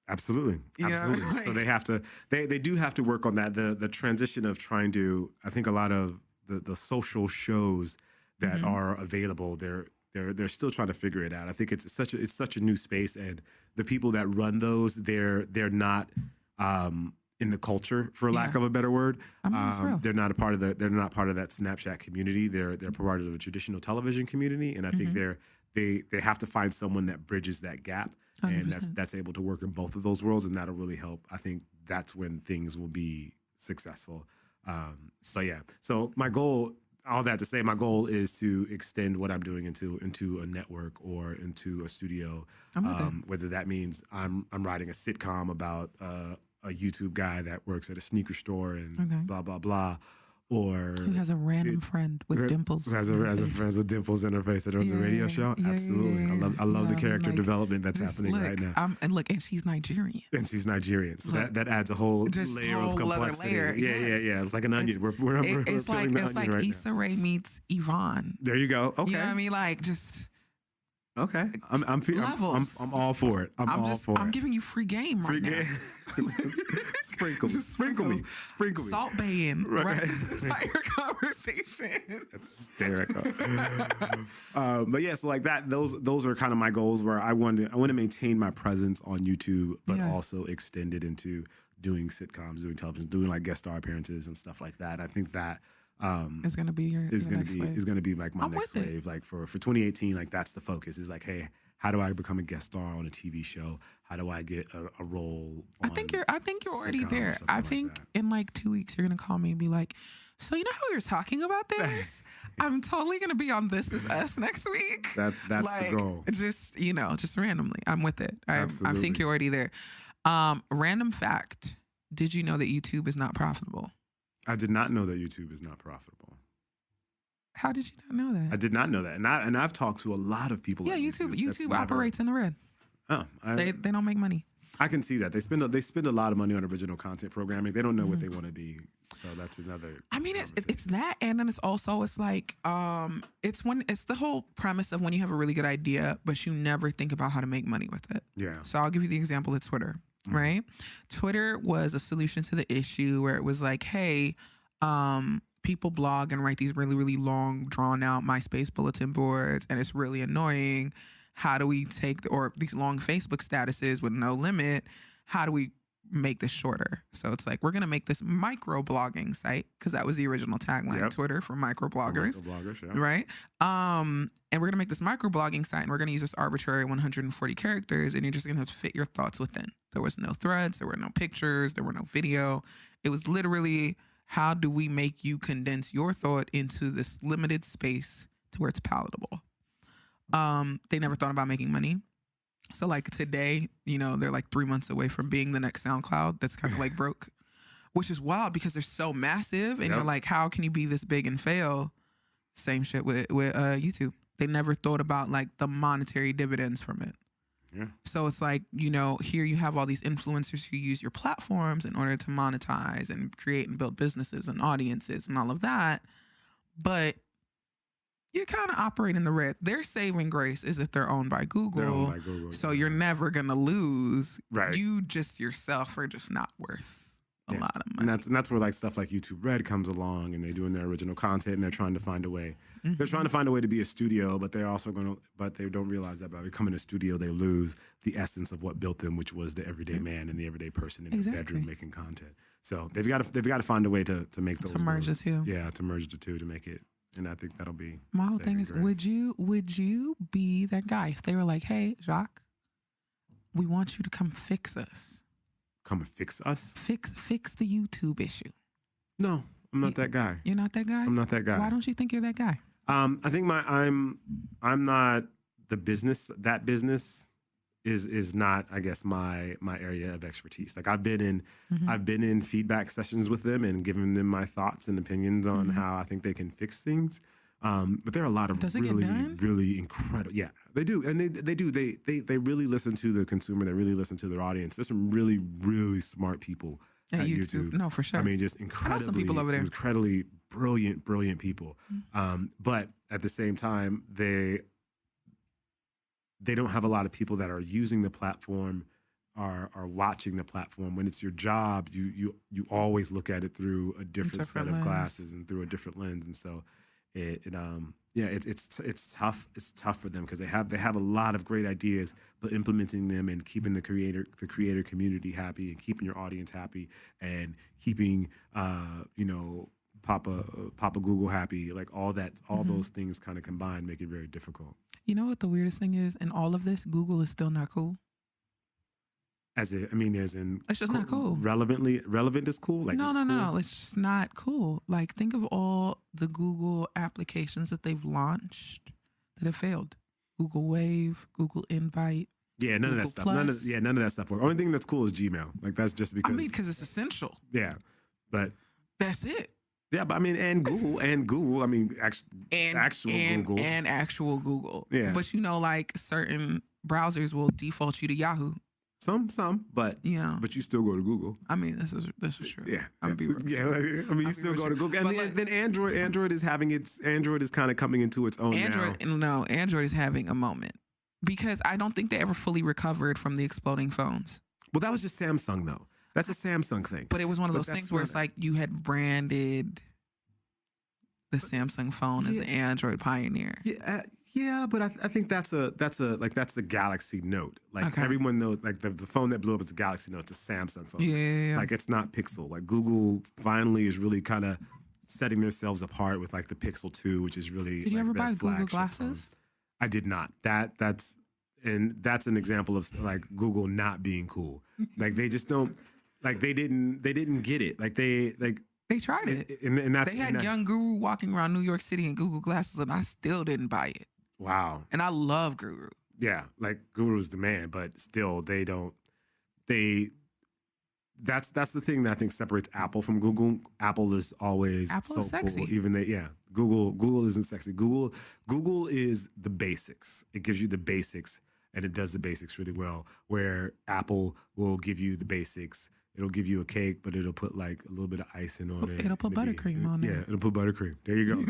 Absolutely. Absolutely. Yeah, like, so they have to, they do have to work on that. The transition of trying to, I think a lot of the social shows that are available, they're still trying to figure it out. I think it's such a new space, and the people that run those, they're not in the culture, for lack of a better word. They're not part of that Snapchat community. They're part of the traditional television community, and I think they have to find someone that bridges that gap. 100%. And that's able to work in both of those worlds, and that'll really help. I think that's when things will be successful. So my goal, all that to say, my goal is to extend what I'm doing into a network or into a studio. Whether that means I'm writing a sitcom about a YouTube guy that works at a sneaker store and blah blah blah. Or who has a random friend with Dimplez. Who has a friend with Dimplez in her face that owns a radio show. Absolutely. I love the character development that's happening right now. And she's Nigerian. So that adds a whole layer of complexity. Layer. Yeah. It's like an onion. We're peeling the onion right now. It's like Issa Rae meets Yvonne. There you go. Okay. You know what I mean? Like just. Okay, I'm all for it. I'm giving you free game right now. Sprinkle me. Salt baying right entire conversation. That's hysterical. But yeah, so like that, those are kind of my goals where I want to maintain my presence on YouTube, but also extend it into doing sitcoms, doing television, doing like guest star appearances and stuff like that. I think that. Is gonna be like my next wave. Like for 2018, like that's the focus. Is like, hey, how do I become a guest star on a TV show? How do I get a role? I think you're already there. I think in like 2 weeks you're gonna call me and be like, so you know how we were talking about this? I'm totally gonna be on This Is Us next week. That's like, the goal. Just randomly. I'm with it. I think you're already there. Random fact: did you know that YouTube is not profitable? I did not know that YouTube is not profitable. How did you not know that? I did not know that, and I've talked to a lot of people. Yeah, YouTube operates in the red. Oh, they don't make money. I can see that they spend a lot of money on original content programming. They don't know what they want to be, so that's another. I mean, it's that, and then it's like it's the whole premise of when you have a really good idea, but you never think about how to make money with it. Yeah. So I'll give you the example of Twitter. Right? Twitter was a solution to the issue where it was like, hey, people blog and write these really, really long, drawn out MySpace bulletin boards, and it's really annoying. How do we take these long Facebook statuses with no limit? How do we make this shorter? So it's like, we're going to make this micro blogging site, because that was the original tagline, Twitter for micro bloggers. Right? And we're going to make this micro blogging site, and we're going to use this arbitrary 140 characters, and you're just going to have to fit your thoughts within. There was no threads, there were no pictures, there were no video. It was literally, how do we make you condense your thought into this limited space to where it's palatable? They never thought about making money. So like today, they're like 3 months away from being the next SoundCloud that's kind of like broke, which is wild because they're so massive, and you're like, how can you be this big and fail? Same shit with YouTube. They never thought about like the monetary dividends from it. Yeah. So it's like, here you have all these influencers who use your platforms in order to monetize and create and build businesses and audiences and all of that. But you kind of operate in the red. Their saving grace is that they're owned by Google. They're owned by Google. So you're never going to lose. Right. You just yourself are just not worth a lot of money. And that's where like stuff like YouTube Red comes along, and they're doing their original content, and they're trying to find a way. Mm-hmm. They're trying to find a way to be a studio, but they're also but they don't realize that by becoming a studio, they lose the essence of what built them, which was the everyday man and the everyday person in the bedroom making content. So they've got to find a way to make those, to merge the two. Yeah, to merge the two to make it. And I think that'll be my whole thing is, would you be that guy if they were like, hey, Jacques, we want you to come fix us? Come and fix us? Fix the YouTube issue. No, I'm not that guy. You're not that guy? I'm not that guy. Why don't you think you're that guy? I think I'm not the business. That business is not, I guess, my area of expertise. Like I've been in feedback sessions with them and given them my thoughts and opinions on how I think they can fix things. But there are a lot of really incredible. Yeah, they do, and they do. They really listen to the consumer. They really listen to their audience. There's some really smart people at YouTube. No, for sure. I mean, just some people over there. incredibly brilliant people. But at the same time, they don't have a lot of people that are using the platform, are watching the platform. When it's your job, you always look at it through a different set of glasses and through a different lens, and so. It's tough. It's tough for them because they have a lot of great ideas, but implementing them and keeping the creator community happy and keeping your audience happy and keeping Papa Google happy, like all those things kind of combined make it very difficult. You know what the weirdest thing is? In all of this, Google is still not cool. As in it's just not cool. Relevant is cool. Like no. It's just not cool. Like think of all the Google applications that they've launched that have failed. Google Wave, Google Invite. Yeah, none of that stuff. None of that stuff. The only thing that's cool is Gmail. Like that's just because. I mean, because it's essential. Yeah, but that's it. Yeah, but I mean, and Google. I mean, Google and actual Google. Yeah, but like certain browsers will default you to Yahoo. Some, but but you still go to Google. I mean, this is true. Yeah, I mean, you still go to Google, and then Android is kind of coming into its own now. Android is having a moment because I don't think they ever fully recovered from the exploding phones. Well, that was just Samsung though. That's a Samsung thing. But it was one of those things where it's like you had branded the Samsung phone as an Android pioneer. Yeah, but I think that's the Galaxy Note. Like everyone knows, like the phone that blew up is the Galaxy Note. It's a Samsung phone. Yeah. Like it's not Pixel. Like Google finally is really kind of setting themselves apart with like the Pixel 2, which is really. Did you ever buy Google glasses? Phone. I did not. That's an example of like Google not being cool. Like they just don't. Like they didn't get it. They tried it. And that's, they had young Guru walking around New York City in Google glasses, and I still didn't buy it. Wow. And I love Guru. Yeah, like Guru's the man, but still they don't. That's the thing that I think separates Apple from Google. Apple is always so sexy. Cool. Even Google isn't sexy. Google is the basics. It gives you the basics, and it does the basics really well. Where Apple will give you the basics. It'll give you a cake, but it'll put like a little bit of icing on it. It'll put buttercream on it. Yeah, it'll put buttercream. There you go.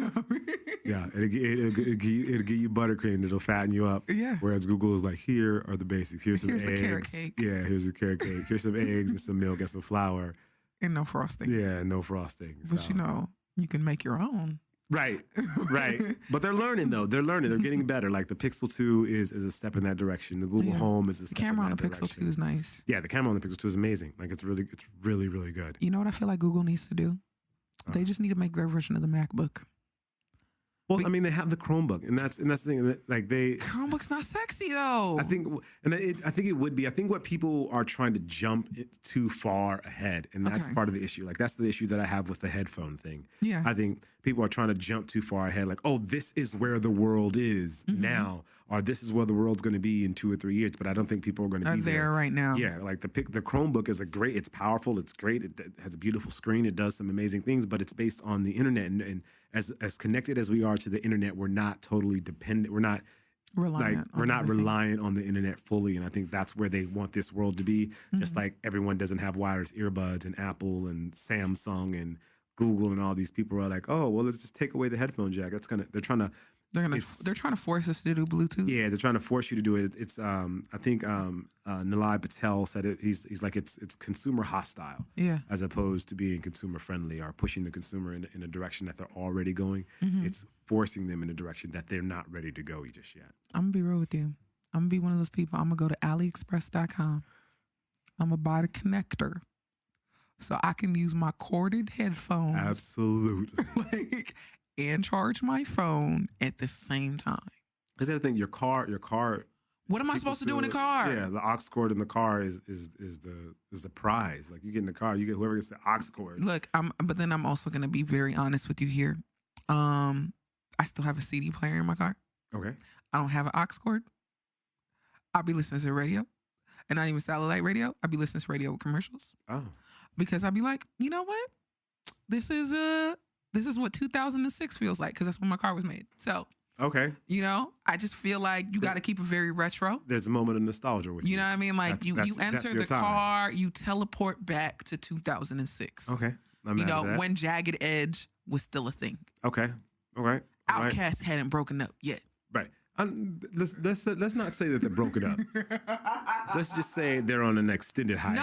Yeah, it'll give you buttercream. It'll fatten you up. Yeah. Whereas Google is like, here are the basics. Here's some eggs. The carrot cake. Yeah, here's a carrot cake. Here's some eggs and some milk and some flour. And no frosting. Yeah, no frosting. But you can make your own. Right. But they're learning though. They're getting better. Like the Pixel 2 is a step in that direction. The Google Home is a step in that direction. The camera on the Pixel 2 is nice. Yeah, the camera on the Pixel 2 is amazing. Like it's really good. You know what I feel like Google needs to do? They just need to make their version of the MacBook. Well, I mean, they have the Chromebook, and that's the thing. Like Chromebook's not sexy though. I think it would be. I think what people are trying to jump too far ahead, and that's part of the issue. Like that's the issue that I have with the headphone thing. Yeah, I think people are trying to jump too far ahead. Like, oh, this is where the world is now, or this is where the world's going to be in 2 or 3 years. But I don't think people are going to be there right now. Yeah, like the Chromebook is it's powerful, it's great, it has a beautiful screen, it does some amazing things, but it's based on the internet, and as connected as we are to the internet, we're not totally dependent. We're not reliant. We're on not everything. reliant on the internet fully, and I think that's where they want this world to be. Just like everyone doesn't have wireless earbuds, and Apple and Samsung and Google and all these people are like, oh, well, let's just take away the headphone jack. They're trying to. They're trying to force us to do Bluetooth. Yeah, they're trying to force you to do it. It's I think Nilay Patel said it. He's like it's consumer hostile. Yeah. As opposed to being consumer friendly or pushing the consumer in a direction that they're already going. It's forcing them in a direction that they're not ready to go just yet. I'm gonna be real with you. I'm gonna be one of those people. I'm gonna go to AliExpress.com. I'm gonna buy the connector so I can use my corded headphones. Absolutely. And charge my phone at the same time. Because the other thing, your car. What am I supposed to do in the car? Yeah, the aux cord in the car is the prize. Like you get in the car, you get whoever gets the aux cord. Look, but then I'm also gonna be very honest with you here. I still have a CD player in my car. Okay. I don't have an aux cord. I'll be listening to radio, and not even satellite radio. I'll be listening to radio with commercials. Oh. Because I'll be like, you know what? This is what 2006 feels like, because that's when my car was made. So, okay. I just feel like you got to keep it very retro. There's a moment of nostalgia with you. You know what I mean? Like you enter the time. car, you teleport back to 2006. Okay. I'm mad at that. When Jagged Edge was still a thing. Okay. All right. Outkast hadn't broken up yet. Right. Let's not say that they're broken up. Let's just say they're on an extended hiatus.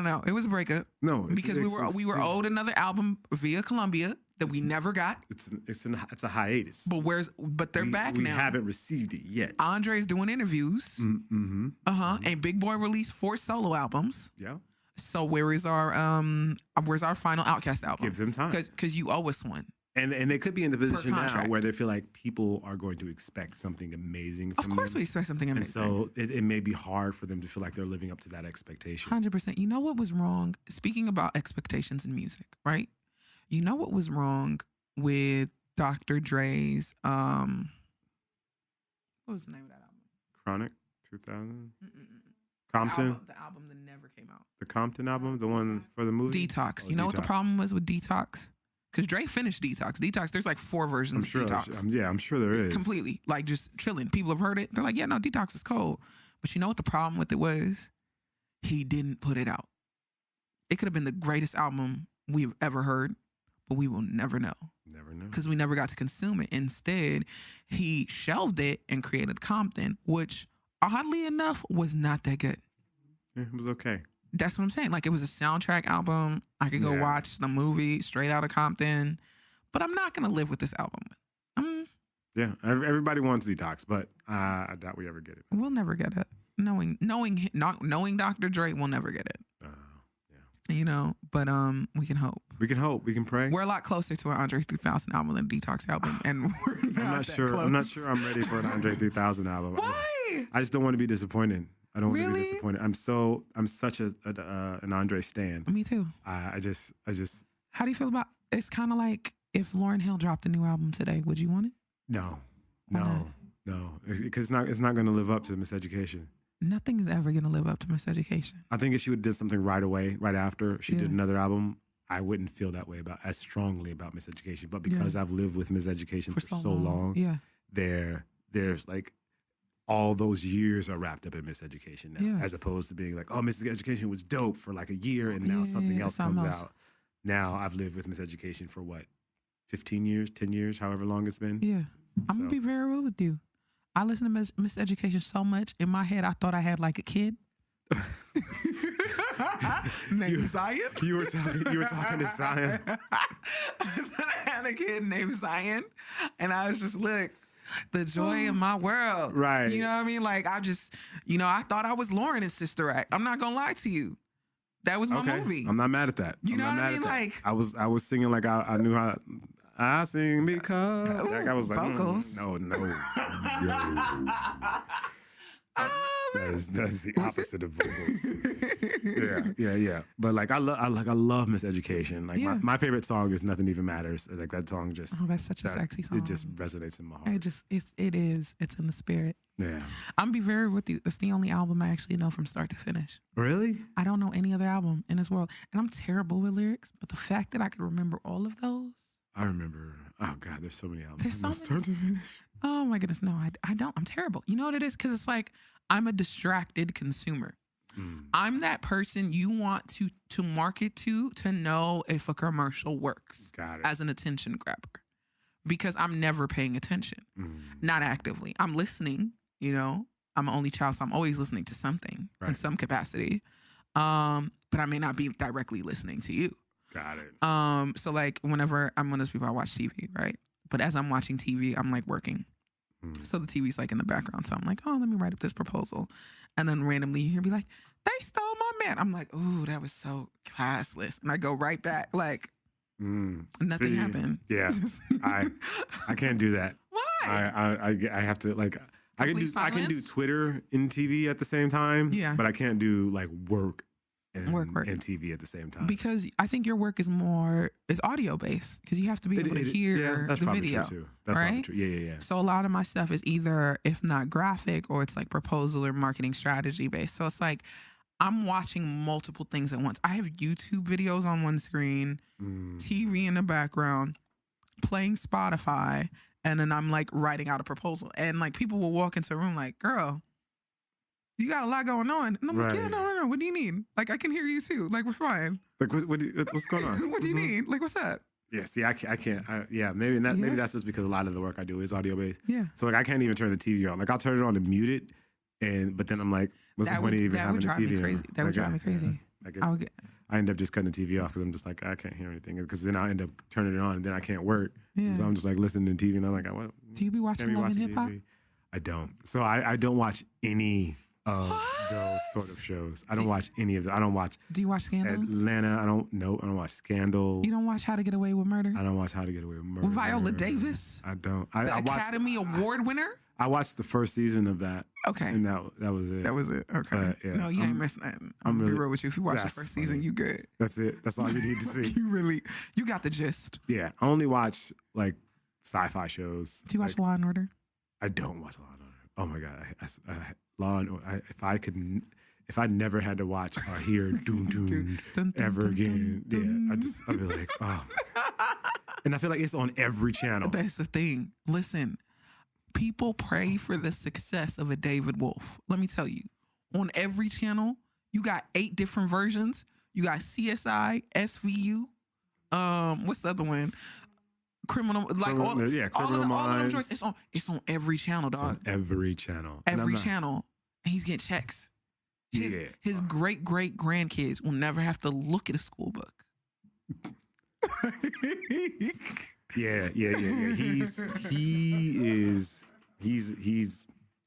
No. It was a breakup. No, because we were owed another album via Columbia that we never got. It's a hiatus. But they're back now. We haven't received it yet. Andre's doing interviews. Mm-hmm. And Big Boy released 4 solo albums. Yeah. So where's our final Outkast album? Give them time. Because you owe us one. And they could be in the position now where they feel like people are going to expect something amazing from them. Of course we expect something amazing. And so it may be hard for them to feel like they're living up to that expectation. 100%. You know what was wrong? Speaking about expectations in music, right? You know what was wrong with Dr. Dre's, what was the name of that album? Chronic, 2000? Compton? The album that never came out. The Compton album? The one for the movie? Detox. You know what the problem was with Detox? Because Dre finished Detox. Detox, there's like 4 versions of Detox. I'm sure there is. Completely. Like just chilling. People have heard it. They're like, yeah, no, Detox is cold. But you know what the problem with it was? He didn't put it out. It could have been the greatest album we've ever heard, but we will never know. Never know. Because we never got to consume it. Instead, he shelved it and created Compton, which oddly enough was not that good. Yeah, it was okay. That's what I'm saying. Like, it was a soundtrack album. I could go watch the movie straight out of Compton, but I'm not going to live with this album. Yeah, everybody wants Detox, but I doubt we ever get it. We'll never get it. Knowing Dr. Dre, we'll never get it. But we can hope. We can hope. We can pray. We're a lot closer to an Andre 3000 album than a Detox album, and we're not sure. close. I'm not sure I'm ready for an Andre 3000 album. Why? I just don't want to be disappointed. I don't want to be Really? disappointed. I'm such an Andre stan. Me too. I just. How do you feel about? It's kind of like if Lauryn Hill dropped a new album today. Would you want it? No. Because it's not going to live up to Miseducation. Nothing is ever going to live up to Miseducation. I think if she would have did something right away, right after she did another album, I wouldn't feel that way as strongly about Miseducation. But because I've lived with Miseducation for so long, there's like all those years are wrapped up in Miseducation now, as opposed to being like, oh, Miseducation was dope for like a year and now something else comes out. Now I've lived with Miseducation for what, 15 years, 10 years, however long it's been. Yeah. I'm going to be very real with you. I listen to Miseducation so much. In my head, I thought I had like a kid. Named Zion. You were talking to Zion. I had a kid named Zion. And I was just like, the joy in my world. Right. You know what I mean? Like, I just, I thought I was Lauren's Sister Act. I'm not going to lie to you. That was my movie. I'm not mad at that. You know what I mean? Like, I was singing like I knew how. I sing because like I was like vocals. No. That's the opposite of vocals. Yeah. But like I love Miseducation. Like my favorite song is Nothing Even Matters. Like that song just. Oh, that's such a sexy song. It just resonates in my heart. It is. It's in the spirit. Yeah. I'm be very with you. That's the only album I actually know from start to finish. Really? I don't know any other album in this world, and I'm terrible with lyrics. But the fact that I could remember all of those. I remember. Oh God, there's so many albums. There's so from start to finish. Oh my goodness, no, I don't. I'm terrible. You know what it is? Because it's like I'm a distracted consumer. I'm that person you want to market to know if a commercial works. Got it. As an attention grabber. Because I'm never paying attention. Not actively. I'm listening, you know. I'm an only child, so I'm always listening to something in some capacity. But I may not be directly listening to you. Got it. So like whenever I'm one of those people, I watch TV, right? But as I'm watching TV, I'm like working. So the TV's like in the background. So I'm like, oh, let me write up this proposal. And then randomly you hear me like, they stole my man. I'm like, ooh, that was so classless. And I go right back like, nothing happened. Yeah. I can't do that. Why? I have to like, I can do Twitter and TV at the same time. Yeah. But I can't do like work and TV at the same time. Because I think your work is audio based because you have to be able to hear that's the probably video. True too. That's right? probably true. Yeah. So a lot of my stuff is either, if not graphic, or it's like proposal or marketing strategy based. So it's like I'm watching multiple things at once. I have YouTube videos on one screen, TV in the background, playing Spotify, and then I'm like writing out a proposal. And like people will walk into a room like, girl, you got a lot going on. And I'm like, yeah, no. What do you need? Like, I can hear you too. Like, we're fine. Like, what's going on? What do you need? Like, what's up? Yeah, see, I can't. Maybe that's just because a lot of the work I do is audio based. Yeah. So like, I can't even turn the TV on. Like, I'll turn it on to mute it, but then I'm like, what's the point of even having the TV on? That would drive me crazy. I end up just cutting the TV off because I'm just like, I can't hear anything. Because then I end up turning it on and then I can't work. Yeah. So I'm just like listening to TV and I'm like, what? Do you be watching Love and Hip Hop? I don't. So I don't watch any of those sort of shows. I don't watch any of them. I don't watch. Do you watch Scandal? Atlanta. I don't watch Scandal. You don't watch How to Get Away with Murder? I don't watch How to Get Away with Murder. With Viola Davis? I don't. The Academy Award winner? I watched the first season of that. Okay. And that was it. That was it. Okay. But, yeah, no, you ain't missing that. I'm really, be real with you. If you watch the first season, you good. That's it. That's all you need to see. You got the gist. Yeah. I only watch like sci-fi shows. Do you watch Law and Order? I don't watch Law and Order. Oh my God. Law and Order. If I never had to watch or hear doom ever again, I'd be like, oh my God. And I feel like it's on every channel. That's the thing. Listen, people pray for the success of a David Wolf. Let me tell you, on every channel, you got 8 different versions. You got CSI, SVU. What's the other one? Criminal Minds. It's on every channel, dog. It's on every channel. Every channel. And he's getting checks. His great grandkids will never have to look at a school book. Yeah.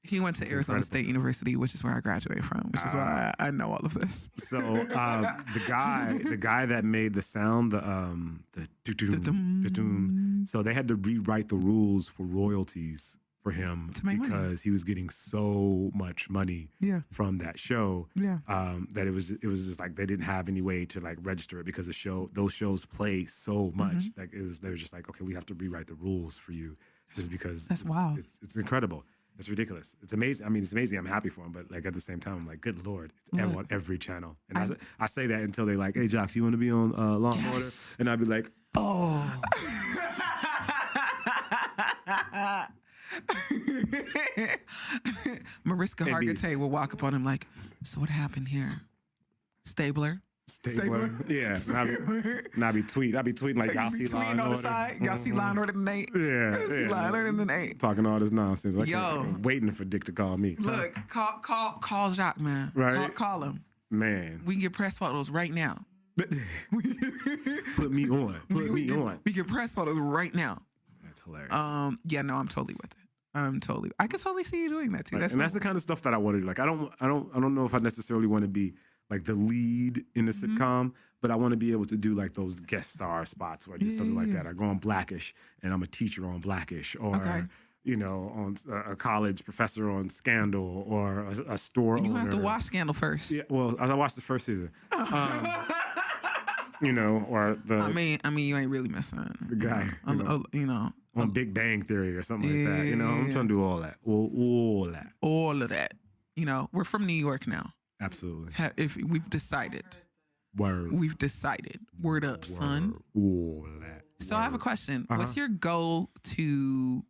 He went to Arizona State University, which is where I graduated from, which is why I know all of this. So the guy that made the sound, the doom, so they had to rewrite the rules for royalties for him because he was getting so much money from that show that it was just like they didn't have any way to like register it because those shows play so much. Like they were just like, okay, we have to rewrite the rules for you just because that's wild. It's incredible. It's ridiculous. It's amazing. I mean, it's amazing. I'm happy for him, but like at the same time, I'm like, good Lord, it's on every channel. And I say that until they like, hey, Jacques, you want to be on Law and Order? And I'd be like, oh. Mariska Hargitay will walk up on him like, so what happened here? Stabler. Yeah. And I'd be tweeting like, y'all see Law and Order. Y'all see Law and Order tonight? Yeah. Law and Order tonight. Talking all this nonsense. I'm waiting for Dick to call me. Look, call Jacques, man. Right? Call him. Man. We can get press photos right now. Put me on. We get press photos right now. That's hilarious. Yeah, no, I'm totally with it. I could totally see you doing that too. Right. That's the kind of stuff that I want to do. Like I don't know if I necessarily want to be like the lead in the sitcom, but I want to be able to do like those guest star spots where I do something like that. I go on Blackish and I'm a teacher on Blackish, or on a college professor on Scandal, or a store owner. You have to watch Scandal first. Yeah, well, I watched the first season. Or the. I mean, you ain't really missing the guy. On Big Bang Theory or something like that. I'm trying to do all that. All of that. We're from New York now. Absolutely. If we've decided. Word. We've decided. Word up, son. All that. So I have a question. What's your go-to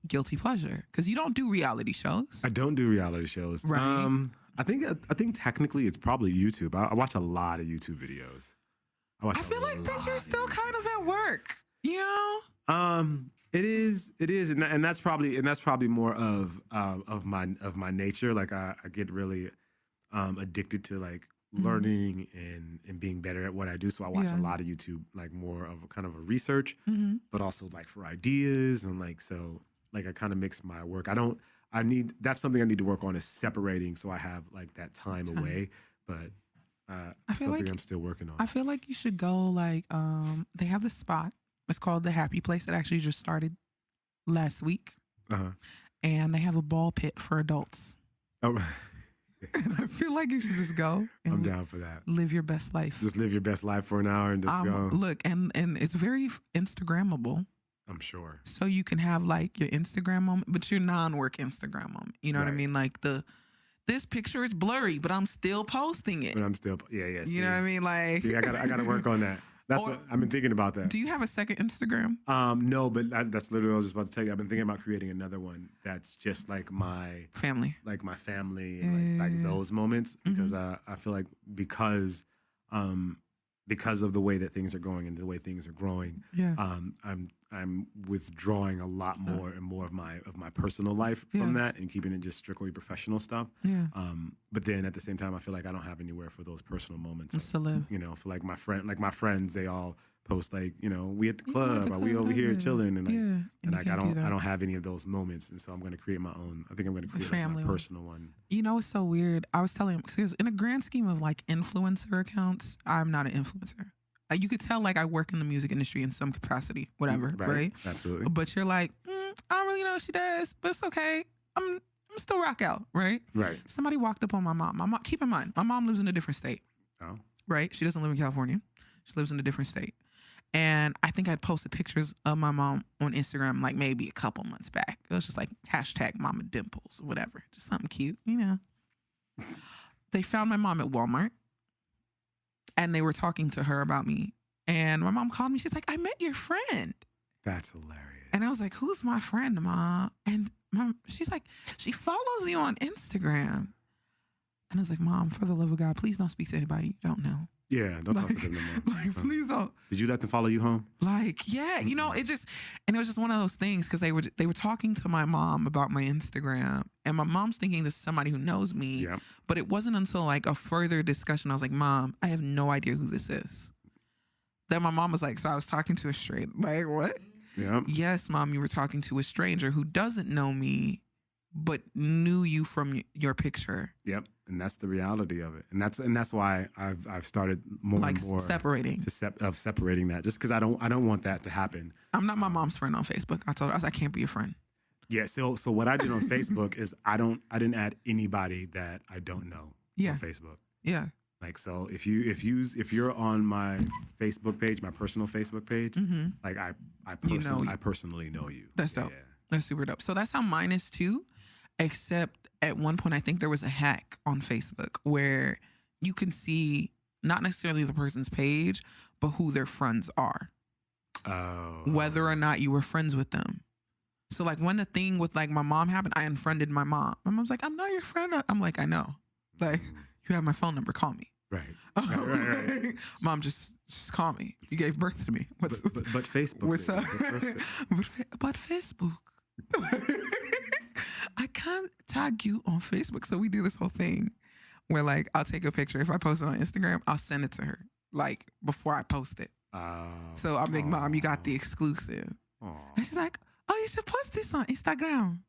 guilty pleasure? Because you don't do reality shows. I don't do reality shows. Right. I think technically it's probably YouTube. I watch a lot of YouTube videos. I feel like that you're still kind of at work. You know? It is, and that's probably more of my nature. Like I get really addicted to like learning and being better at what I do. So I watch a lot of YouTube, like more of a kind of a research, but also like for ideas and like so like I kind of mix my work. That's something I need to work on is separating so I have like that time away, but. Something I'm still working on. I feel like you should go like they have this spot. It's called the Happy Place. It actually just started last week, and they have a ball pit for adults. Oh, and I feel like you should just go. And I'm down for that. Live your best life. Just live your best life for an hour and just go. Look, and it's very Instagrammable. I'm sure. So you can have like your Instagram moment, but your non-work Instagram moment. You know what I mean? Like this picture is blurry, but I'm still posting it. But I'm still, yeah. You know what I mean? Like, see, I gotta work on that. That's what I've been thinking about that. Do you have a second Instagram? No, but that's literally what I was just about to tell you. I've been thinking about creating another one that's just like my family, and like those moments because I feel like because of the way that things are going and the way things are growing, I'm withdrawing a lot more and more of my personal life from that and keeping it just strictly professional stuff. Yeah. But then at the same time, I feel like I don't have anywhere for those personal moments to live. You know, for like my friends, they all post like, you know, we at the club, or we over here chilling, and like I don't have any of those moments, and so I'm going to create my own. I think I'm going to create like my personal one. You know, it's so weird. I was telling him because in a grand scheme of like influencer accounts, I'm not an influencer. You could tell like I work in the music industry in some capacity, whatever, right? Absolutely. But you're like, I don't really know what she does, but it's okay. I'm still rock out, right? Right. Somebody walked up on my mom. Keep in mind, my mom lives in a different state. Oh. Right? She doesn't live in California. She lives in a different state. And I think I'd posted pictures of my mom on Instagram like maybe a couple months back. It was just like hashtag Mama Dimplez, whatever. Just something cute, you know. They found my mom at Walmart. And they were talking to her about me. And my mom called me. She's like, I met your friend. That's hilarious. And I was like, who's my friend, Mom? And she's like, she follows you on Instagram. And I was like, Mom, for the love of God, please don't speak to anybody you don't know. Yeah, don't talk to them no more. Like, please don't. Did you let them follow you home? Like, yeah, you know, it was just one of those things because they were talking to my mom about my Instagram, and my mom's thinking this is somebody who knows me. Yeah. But it wasn't until like a further discussion I was like, Mom, I have no idea who this is. Then my mom was like, so I was talking to a stranger. Like, what? Yeah. Yes, Mom, you were talking to a stranger who doesn't know me, but knew you from your picture. Yep. And that's the reality of it. And that's why I've started more like and more separating that, just because I don't want that to happen. I'm not my mom's friend on Facebook. I told her I can't be a friend. Yeah. So what I did on Facebook is I didn't add anybody that I don't know on Facebook. Yeah. Like, so if you're on my Facebook page, my personal Facebook page, like I personally know you. That's dope. Yeah. That's super dope. So that's how mine is too. Except at one point, I think there was a hack on Facebook where you can see not necessarily the person's page, but who their friends are. Oh. Whether or not you were friends with them. So like when the thing with like my mom happened, I unfriended my mom. My mom's like, I'm not your friend. I'm like, I know. Like, you have my phone number. Call me. Right. Right. Mom, just call me. You gave birth to me. But Facebook. What's up? But Facebook. I can't tag you on Facebook. So we do this whole thing where like I'll take a picture. If I post it on Instagram, I'll send it to her like before I post it. So I'm like, Mom, you got the exclusive. And she's like, oh, you should post this on Instagram.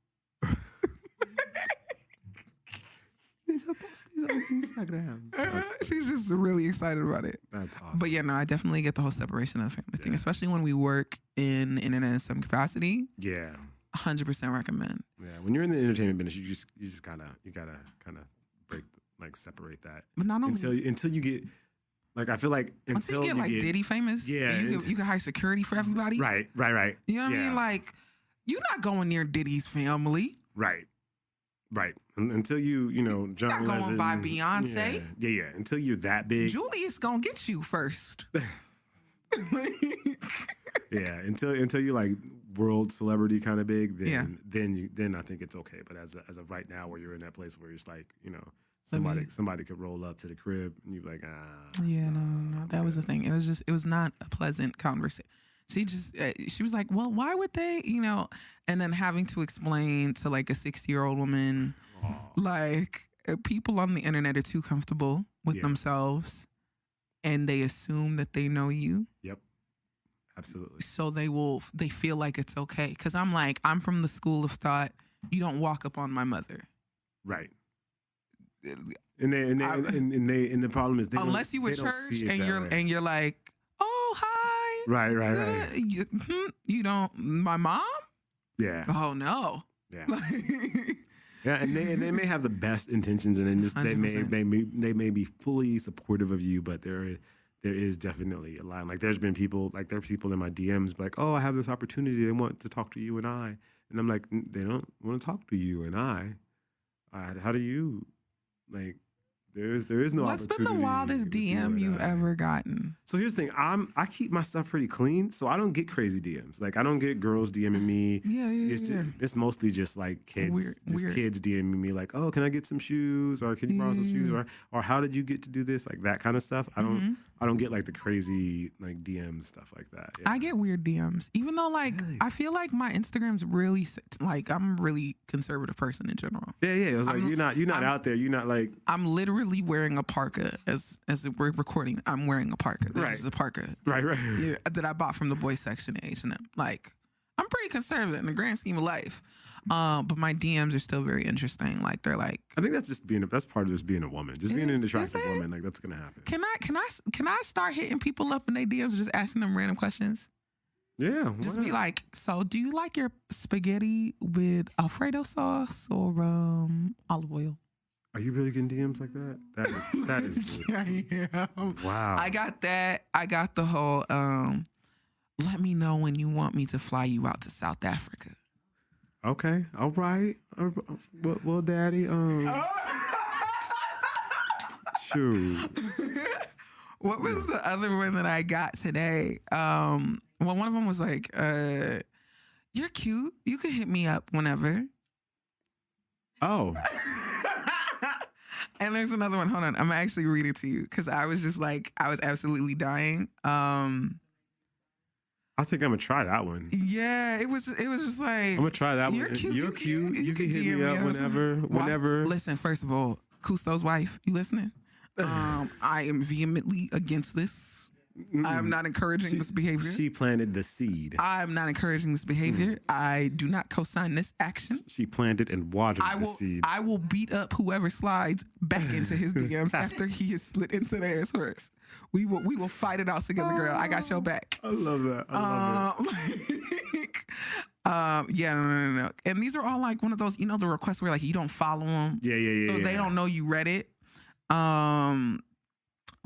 You should post this on Instagram. She's just really excited about it. That's awesome. But yeah, no, I definitely get the whole separation of the family thing, especially when we work in internet in some capacity. Yeah. 100% recommend. Yeah, when you're in the entertainment business, you just gotta break separate that. But not only until you get like, I feel like until you get like Diddy famous. Yeah, you can hire security for everybody. Right. You know what I mean? Like, you're not going near Diddy's family. Right. Until you John you're not going by Beyonce. Yeah. Until you're that big, Julius gonna get you first. Yeah. Until you like world celebrity kind of big, then Yeah. then I think it's okay. But as of right now, where you're in that place where it's like, you know, somebody could roll up to the crib and you're like, Yeah, no. That was the thing. It was not a pleasant conversation. She was like, well, why would they, you know, and then having to explain to like a 60-year-old woman, like people on the internet are too comfortable with themselves and they assume that they know you. Yep. Absolutely. So they feel like it's okay. Cause I'm from the school of thought, you don't walk up on my mother. Right. And the problem is unless you at church and you're like, oh, hi. Right. You don't, my mom? Yeah. Oh no. Yeah. Yeah, and they may have the best intentions, and then just they may be fully supportive of you, but there is definitely a line. Like there's people in my DMs like, oh, I have this opportunity, they want to talk to you and I, and I'm like, they don't want to talk to you and I. How do you like? There is no What's opportunity. What's been the wildest DM you've ever gotten? So here's the thing. I keep my stuff pretty clean, so I don't get crazy DMs. Like I don't get girls DMing me. Yeah. It's mostly just like kids. Weird. Kids DMing me like, oh, can I get some shoes? Or can you borrow some shoes? Or how did you get to do this? Like that kind of stuff. I don't get like the crazy like DMs stuff like that. Yeah. I get weird DMs. Even though like really? I feel like my Instagram's really like I'm a really conservative person in general. Yeah. It was like you're not out there. You're not like I'm literally wearing a parka as we're recording. I'm wearing a parka. This is a parka. Right. Yeah, that I bought from the boys section at H&M. Like, I'm pretty conservative in the grand scheme of life. But my DMs are still very interesting. Like, they're like, I think that's just that's part of just being a woman. Just being an attractive woman. Like, that's gonna happen. Can I start hitting people up in their DMs, just asking them random questions? Yeah. Just be like, so do you like your spaghetti with Alfredo sauce or olive oil? Are you really getting DMs like that? That is good. I am. Wow. I got that. I got the whole, let me know when you want me to fly you out to South Africa. Okay. All right. Well, Daddy, shoot. What was the other one that I got today? Well, one of them was like, you're cute. You can hit me up whenever. Oh. And there's another one. Hold on. I'm actually reading it to you because I was just like, I was absolutely dying. I think I'm going to try that one. Yeah, it was just like, I'm going to try that one. You're cute. You can hit me up whenever. Listen, first of all, Kustoo's wife, you listening? I am vehemently against this. I am not encouraging this behavior. She planted the seed. I am not encouraging this behavior. I do not co-sign this action. She planted and watered the seed. I will beat up whoever slides back into his DMs after he has slid into theirs first. We will fight it out together, girl. I got your back. I love that. I love it. Yeah, no. And these are all like one of those, the requests where like you don't follow them. Yeah. So they don't know you read it.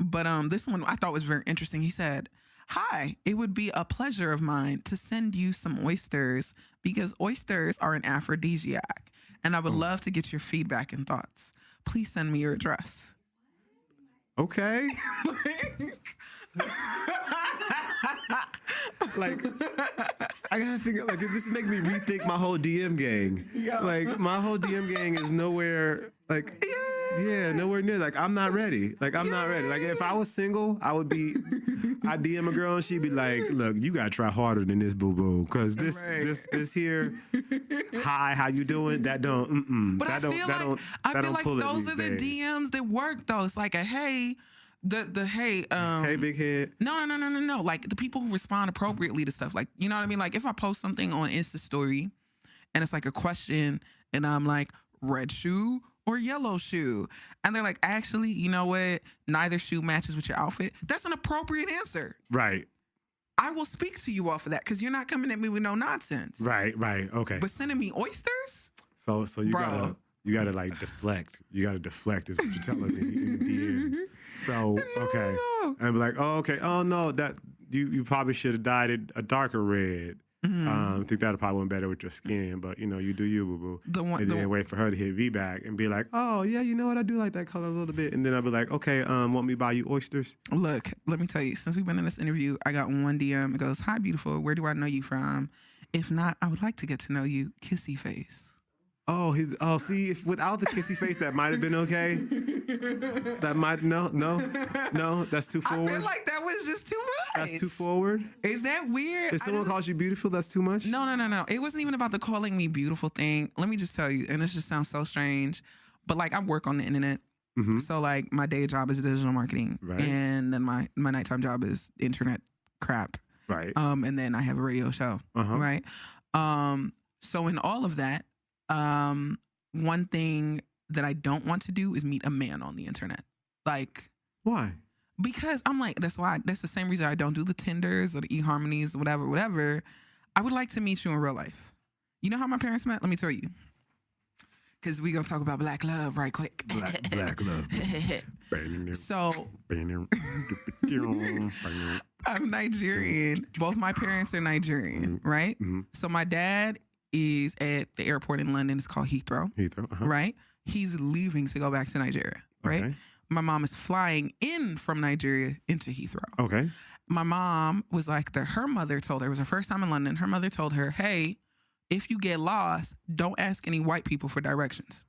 But this one I thought was very interesting. He said, hi, it would be a pleasure of mine to send you some oysters because oysters are an aphrodisiac. And I would love to get your feedback and thoughts. Please send me your address. Okay. Like, I gotta think, like, this is making me rethink my whole DM gang. Yeah. Like, my whole DM gang is nowhere, like... Yeah, nowhere near. Like, I'm not ready. Like, if I was single, I'd DM a girl and she'd be like, look, you gotta try harder than this, boo-boo. Cause this here, hi, how you doing? That don't, But I feel like those are the DMs that work though. It's like a hey, hey, hey, big head. No. Like the people who respond appropriately to stuff. Like, you know what I mean? Like if I post something on Insta story and it's like a question and I'm like, red shoe or yellow shoe? And they're like, actually, you know what? Neither shoe matches with your outfit. That's an appropriate answer. Right. I will speak to you off of that because you're not coming at me with no nonsense. Right. Okay. But sending me oysters? So you gotta like deflect. You gotta deflect is what you're telling me in the DMs. So, okay. And be like, oh, okay. Oh no, that you probably should have dyed it a darker red. I think that'd probably went better with your skin, but you do you, boo boo. And then wait for her to hit me back and be like, oh yeah, you know what? I do like that color a little bit. And then I'll be like, okay, want me to buy you oysters? Look, let me tell you. Since we've been in this interview, I got one DM. It goes, "Hi, beautiful. Where do I know you from? If not, I would like to get to know you. Kissyface." Oh, see, if without the kissy face, that might have been okay. That might no, that's too forward. I feel like that was just too much. That's too forward. Is that weird? If someone calls you beautiful, that's too much. No. It wasn't even about the calling me beautiful thing. Let me just tell you, and this just sounds so strange, but like I work on the internet. So like my day job is digital marketing, right. And then my nighttime job is internet crap, right? And then I have a radio show, right? So in all of that. One thing that I don't want to do is meet a man on the internet. Like, why? Because I'm like, that's the same reason I don't do the Tinders or the eHarmonies, whatever. I would like to meet you in real life. You know how my parents met? Let me tell you. Because we're going to talk about black love right quick. Black love. So, I'm Nigerian. Both my parents are Nigerian, right? So my dad is at the airport in London. It's called Heathrow. Right? He's leaving to go back to Nigeria, right? Okay. My mom is flying in from Nigeria into Heathrow. Okay. My mom was like, her mother told her, it was her first time in London, her mother told her, hey, if you get lost, don't ask any white people for directions.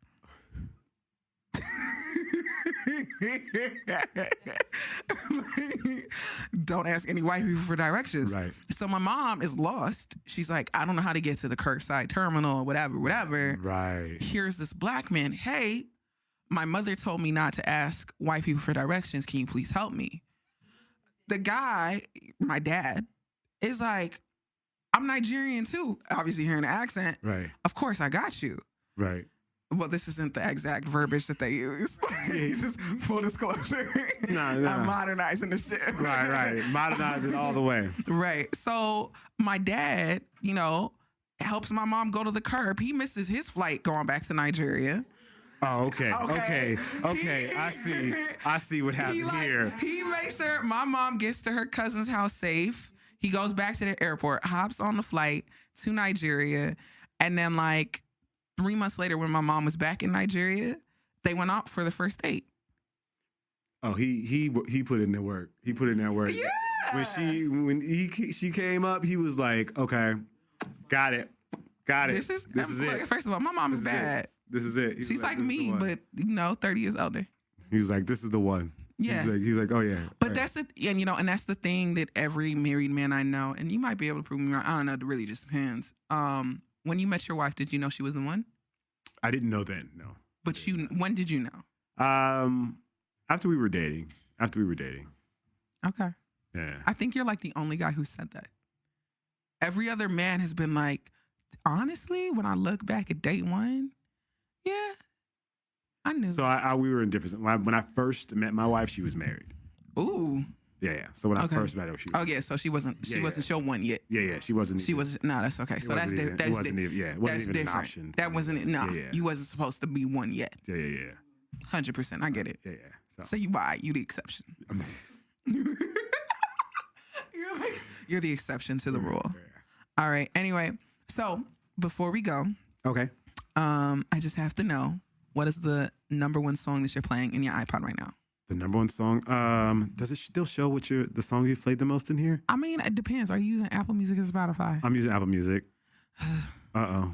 Don't ask any white people for directions. Right. So my mom is lost. She's like, I don't know how to get to the curbside terminal or whatever. Right. Here's this black man. Hey, my mother told me not to ask white people for directions. Can you please help me? The guy, my dad, is like, I'm Nigerian too. Obviously hearing the accent. Right. Of course, I got you. Right. Well, this isn't the exact verbiage that they use. Just full disclosure. I'm modernizing the shit. Right. Modernize it all the way. Right. So my dad, helps my mom go to the curb. He misses his flight going back to Nigeria. Oh, okay. I see what happened here. He makes sure my mom gets to her cousin's house safe. He goes back to the airport, hops on the flight to Nigeria, and then 3 months later, when my mom was back in Nigeria, they went out for the first date. Oh, he put in the work. He put in that work. Yeah. When she came up, he was like, okay, got it. This is it. First of all, my mom is bad. This is it. She's like me, but 30 years older. He was like, this is the one. Yeah. He's like, oh yeah. But that's it, and that's the thing that every married man I know, and you might be able to prove me wrong. I don't know. It really just depends. When you met your wife, did you know she was the one? I didn't know then, no. But when did you know? After we were dating. Okay. Yeah. I think you're like the only guy who said that. Every other man has been like, honestly, when I look back at date one, yeah, I knew. So we were in different. When I first met my wife, she was married. Ooh. Yeah. So when I first met her, she was. Oh yeah. So she wasn't show one yet. Yeah. She wasn't. No, that's okay. So that's different. It wasn't even an option. That wasn't. No, you wasn't supposed to be one yet. Yeah. 100%. I get it. Yeah. So you the exception. You're the exception to the rule. Yeah. All right. Anyway, so before we go, okay. I just have to know, what is the number one song that you're playing in your iPod right now? The number one song? Does it still show the song you've played the most in here? I mean, it depends. Are you using Apple Music or Spotify? I'm using Apple Music. Uh-oh.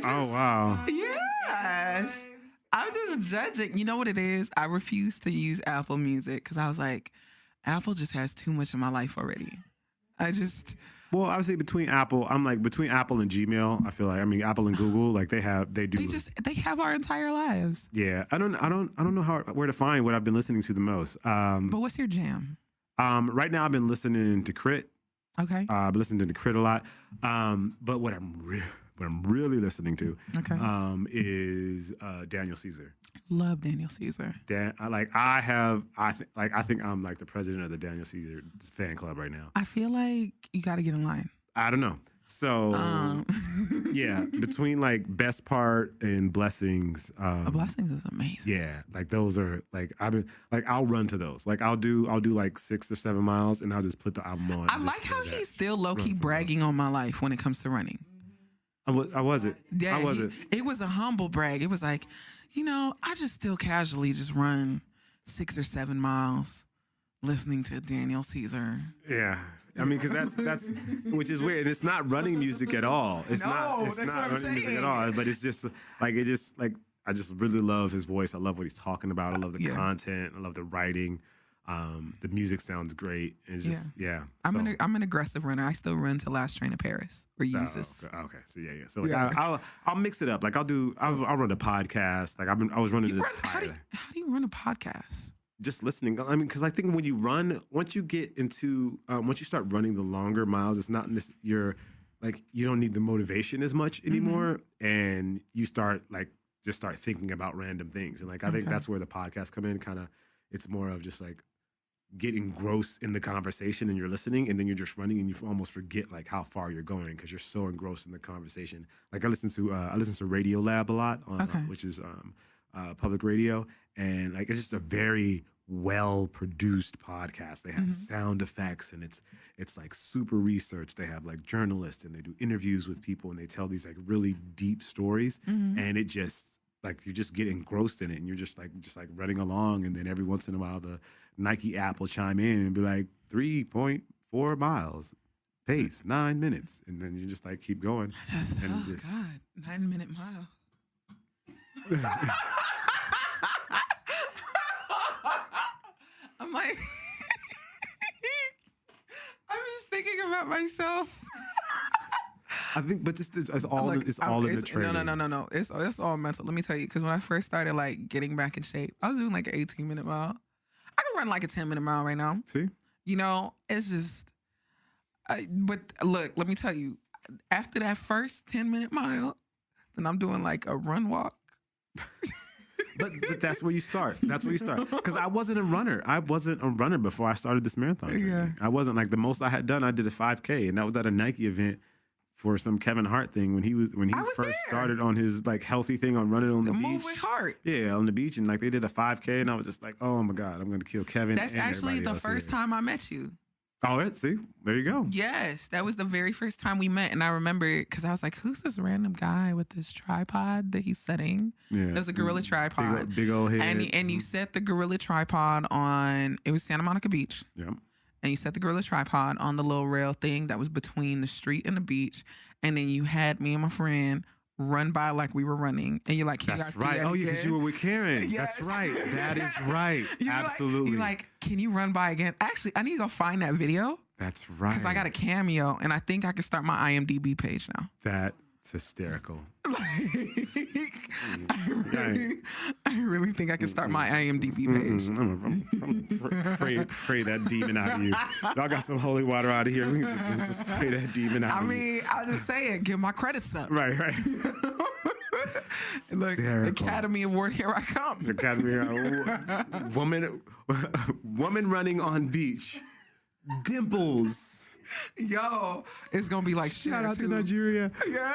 Oh, wow. Yes. I'm just judging. You know what it is? I refuse to use Apple Music because I was like, Apple just has too much in my life already. Well, obviously between Apple and Gmail, I feel like, Apple and Google, they have our entire lives. Yeah. I don't know where to find what I've been listening to the most. But what's your jam? Right now I've been listening to Crit. Okay. I've been listening to Crit a lot. But what I'm really listening to is Daniel Caesar. Love Daniel Caesar. I think I'm like the president of the Daniel Caesar fan club right now. I feel like you got to get in line. I don't know. So yeah, between like best part and blessings. Blessings is amazing. Yeah, like those are like I'll run to those. Like I'll do like 6 or 7 miles and I'll just put the album on. I like how he's still low key bragging on my life when it comes to running. I wasn't. Yeah, I wasn't. It was a humble brag. It was like, I just still casually just run 6 or 7 miles listening to Daniel Caesar. Yeah. I mean, because that's which is weird. And it's not running music at all. It's not that's what I'm running music saying. at all. But it's just like, I just really love his voice. I love what he's talking about. I love the content. I love the writing. The music sounds great. It's just, I'm an aggressive runner. I still run to Last Train to Paris or Yeezus. Okay. So yeah. So like I'll mix it up. Like I'll run a podcast. Like I was running How do you run a podcast? Just listening. I mean, because I think when you run, once you start running the longer miles, it's not you don't need the motivation as much anymore, and you start thinking about random things, and like I think that's where the podcast come in. Kind of, it's more of just like getting engrossed in the conversation, and you're listening, and then you're just running, and you almost forget like how far you're going because you're so engrossed in the conversation. Like I listen to Radio Lab a lot, which is public radio. And like it's just a very well produced podcast. They have sound effects and it's like super researched. They have like journalists and they do interviews with people and they tell these like really deep stories. And it just like you just get engrossed in it and you're just like running along, and then every once in a while the Nike app will chime in and be like 3.4 miles. Pace 9 minutes, and then you just like keep going. God, 9 minute mile. I'm like, I'm just thinking about myself. I think, but it's all in the training. No. It's all mental. Let me tell you, because when I first started like getting back in shape, I was doing like an 18-minute mile. I can run like a 10-minute mile right now. See, it's just. But look, let me tell you, after that first 10-minute mile, then I'm doing like a run walk. But that's where you start. That's where you start. Because I wasn't a runner. I wasn't a runner before I started this marathon journey. Yeah. I wasn't. Like the most I had done, I did a 5K, and that was at a Nike event for some Kevin Hart thing when he first started on his like healthy thing on running on the beach. Move with Hart. Yeah, on the beach, and like they did a 5K, and I was just like, oh my God, I'm gonna kill Kevin. That's actually the first time I met you. Oh, see, there you go. Yes, that was the very first time we met, and I remember because I was like, "Who's this random guy with this tripod that he's setting?" Yeah, it was a gorilla tripod, big old head, and you set the gorilla tripod on. It was Santa Monica Beach. Yeah, and you set the gorilla tripod on the little rail thing that was between the street and the beach, and then you had me and my friend run by like we were running, and you're like, "Can you guys do that Oh, yeah, again?" because you were with Karen. Yes. That's right. That is right. Absolutely. You're like, "Can you run by again?" Actually, I need to go find that video. That's right. Because I got a cameo, and I think I can start my IMDb page now. That's hysterical. I really think I can start my IMDb page. I'm pray that demon out of you. Y'all got some holy water out of here. We can just pray that demon out of you. I mean, I'll just say it. Give my credits up. Right. Look, Academy Award, here I come. Academy woman running on beach. Dimplez. Yo, it's gonna be like shout out to Nigeria. Yeah.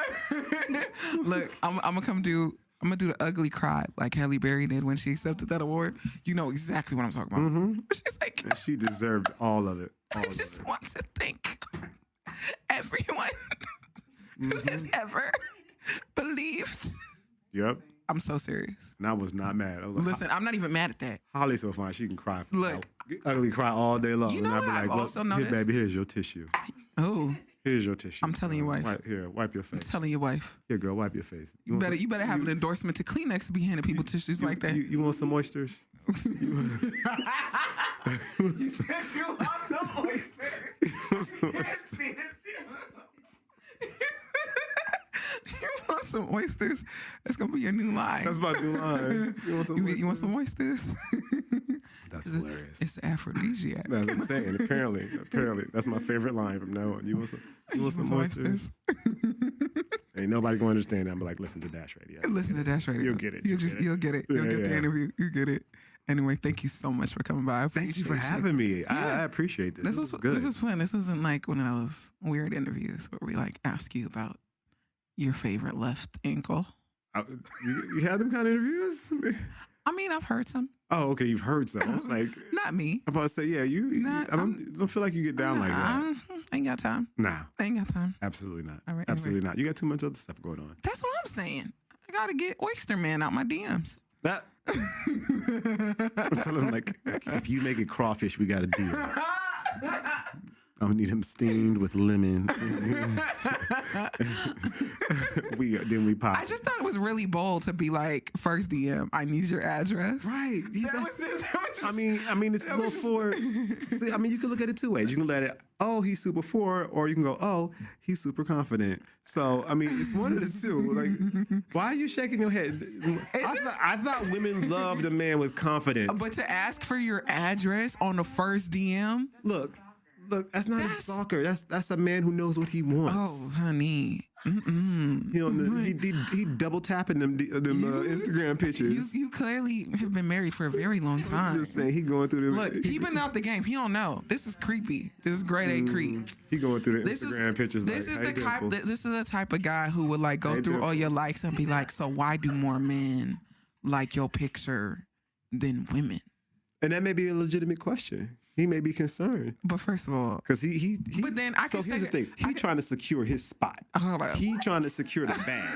Look, I'm gonna do the ugly cry like Halle Berry did when she accepted that award. You know exactly what I'm talking about. Mm-hmm. She's like, and she deserved all of it. I just want to thank everyone who has ever believed. Yep. I'm so serious. And I was not mad. Listen, I'm not even mad at that. Holly's so fine. She can cry. Look. Ugly cry all day long. You know and I'd what be like, I've also noticed? Here, baby, here's your tissue. Oh. Here's your tissue. I'm telling your wife. Wipe your face. I'm telling your wife. Here, girl, wipe your face. You better have an endorsement to Kleenex to be handing people tissues like that. You want some oysters? You said you want some oysters. You want some oysters? That's gonna be your new line. That's my new line. You want some oysters? That's hilarious. It's aphrodisiac. That's what I'm saying. Apparently, that's my favorite line from now on. You want some oysters? Ain't nobody gonna understand that. I'm like, listen to Dash Radio. Listen to Dash Radio. You'll get it. You'll get it. You'll get the interview. You get it. Anyway, thank you so much for coming by. Thank you for having me. I appreciate this. This was good. This was fun. This wasn't like one of those weird interviews where we like ask you about your favorite left ankle. You had them kind of interviews? I mean, I've heard some. Oh, okay. You've heard some. I was like, not me. I'm about to say, yeah. I don't feel like you get down like that. I ain't got time. Nah, I ain't got time. Absolutely not. All right, Absolutely not. You got too much other stuff going on. That's what I'm saying. I gotta get Oyster Man out my DMs. That. I'm telling him, like, if you make it crawfish, we got to do it. I'm gonna need him steamed with lemon. Then we pop. I just thought it was really bold to be like, first DM, I need your address. Right. Yeah, I mean, it's a little for. See, I mean, you can look at it two ways. You can let it, oh, he's super forward, or you can go, oh, he's super confident. So, I mean, it's one of the two. Like, why are you shaking your head? I thought women loved a man with confidence. But to ask for your address on the first DM, Look, that's not a stalker. That's a man who knows what he wants. Oh, honey. He double tapping them Instagram pictures. You clearly have been married for a very long time. I'm just saying, he going through the. Look, he been out the game. He don't know. This is creepy. This is grade A creep. He going through the Instagram pictures. This is the type of guy who would like go through all your likes and be like, so why do more men like your picture than women? And that may be a legitimate question. He may be concerned. But first of all, because he. But then I can say. So here's the thing. He's trying to secure his spot. He trying to secure the bag.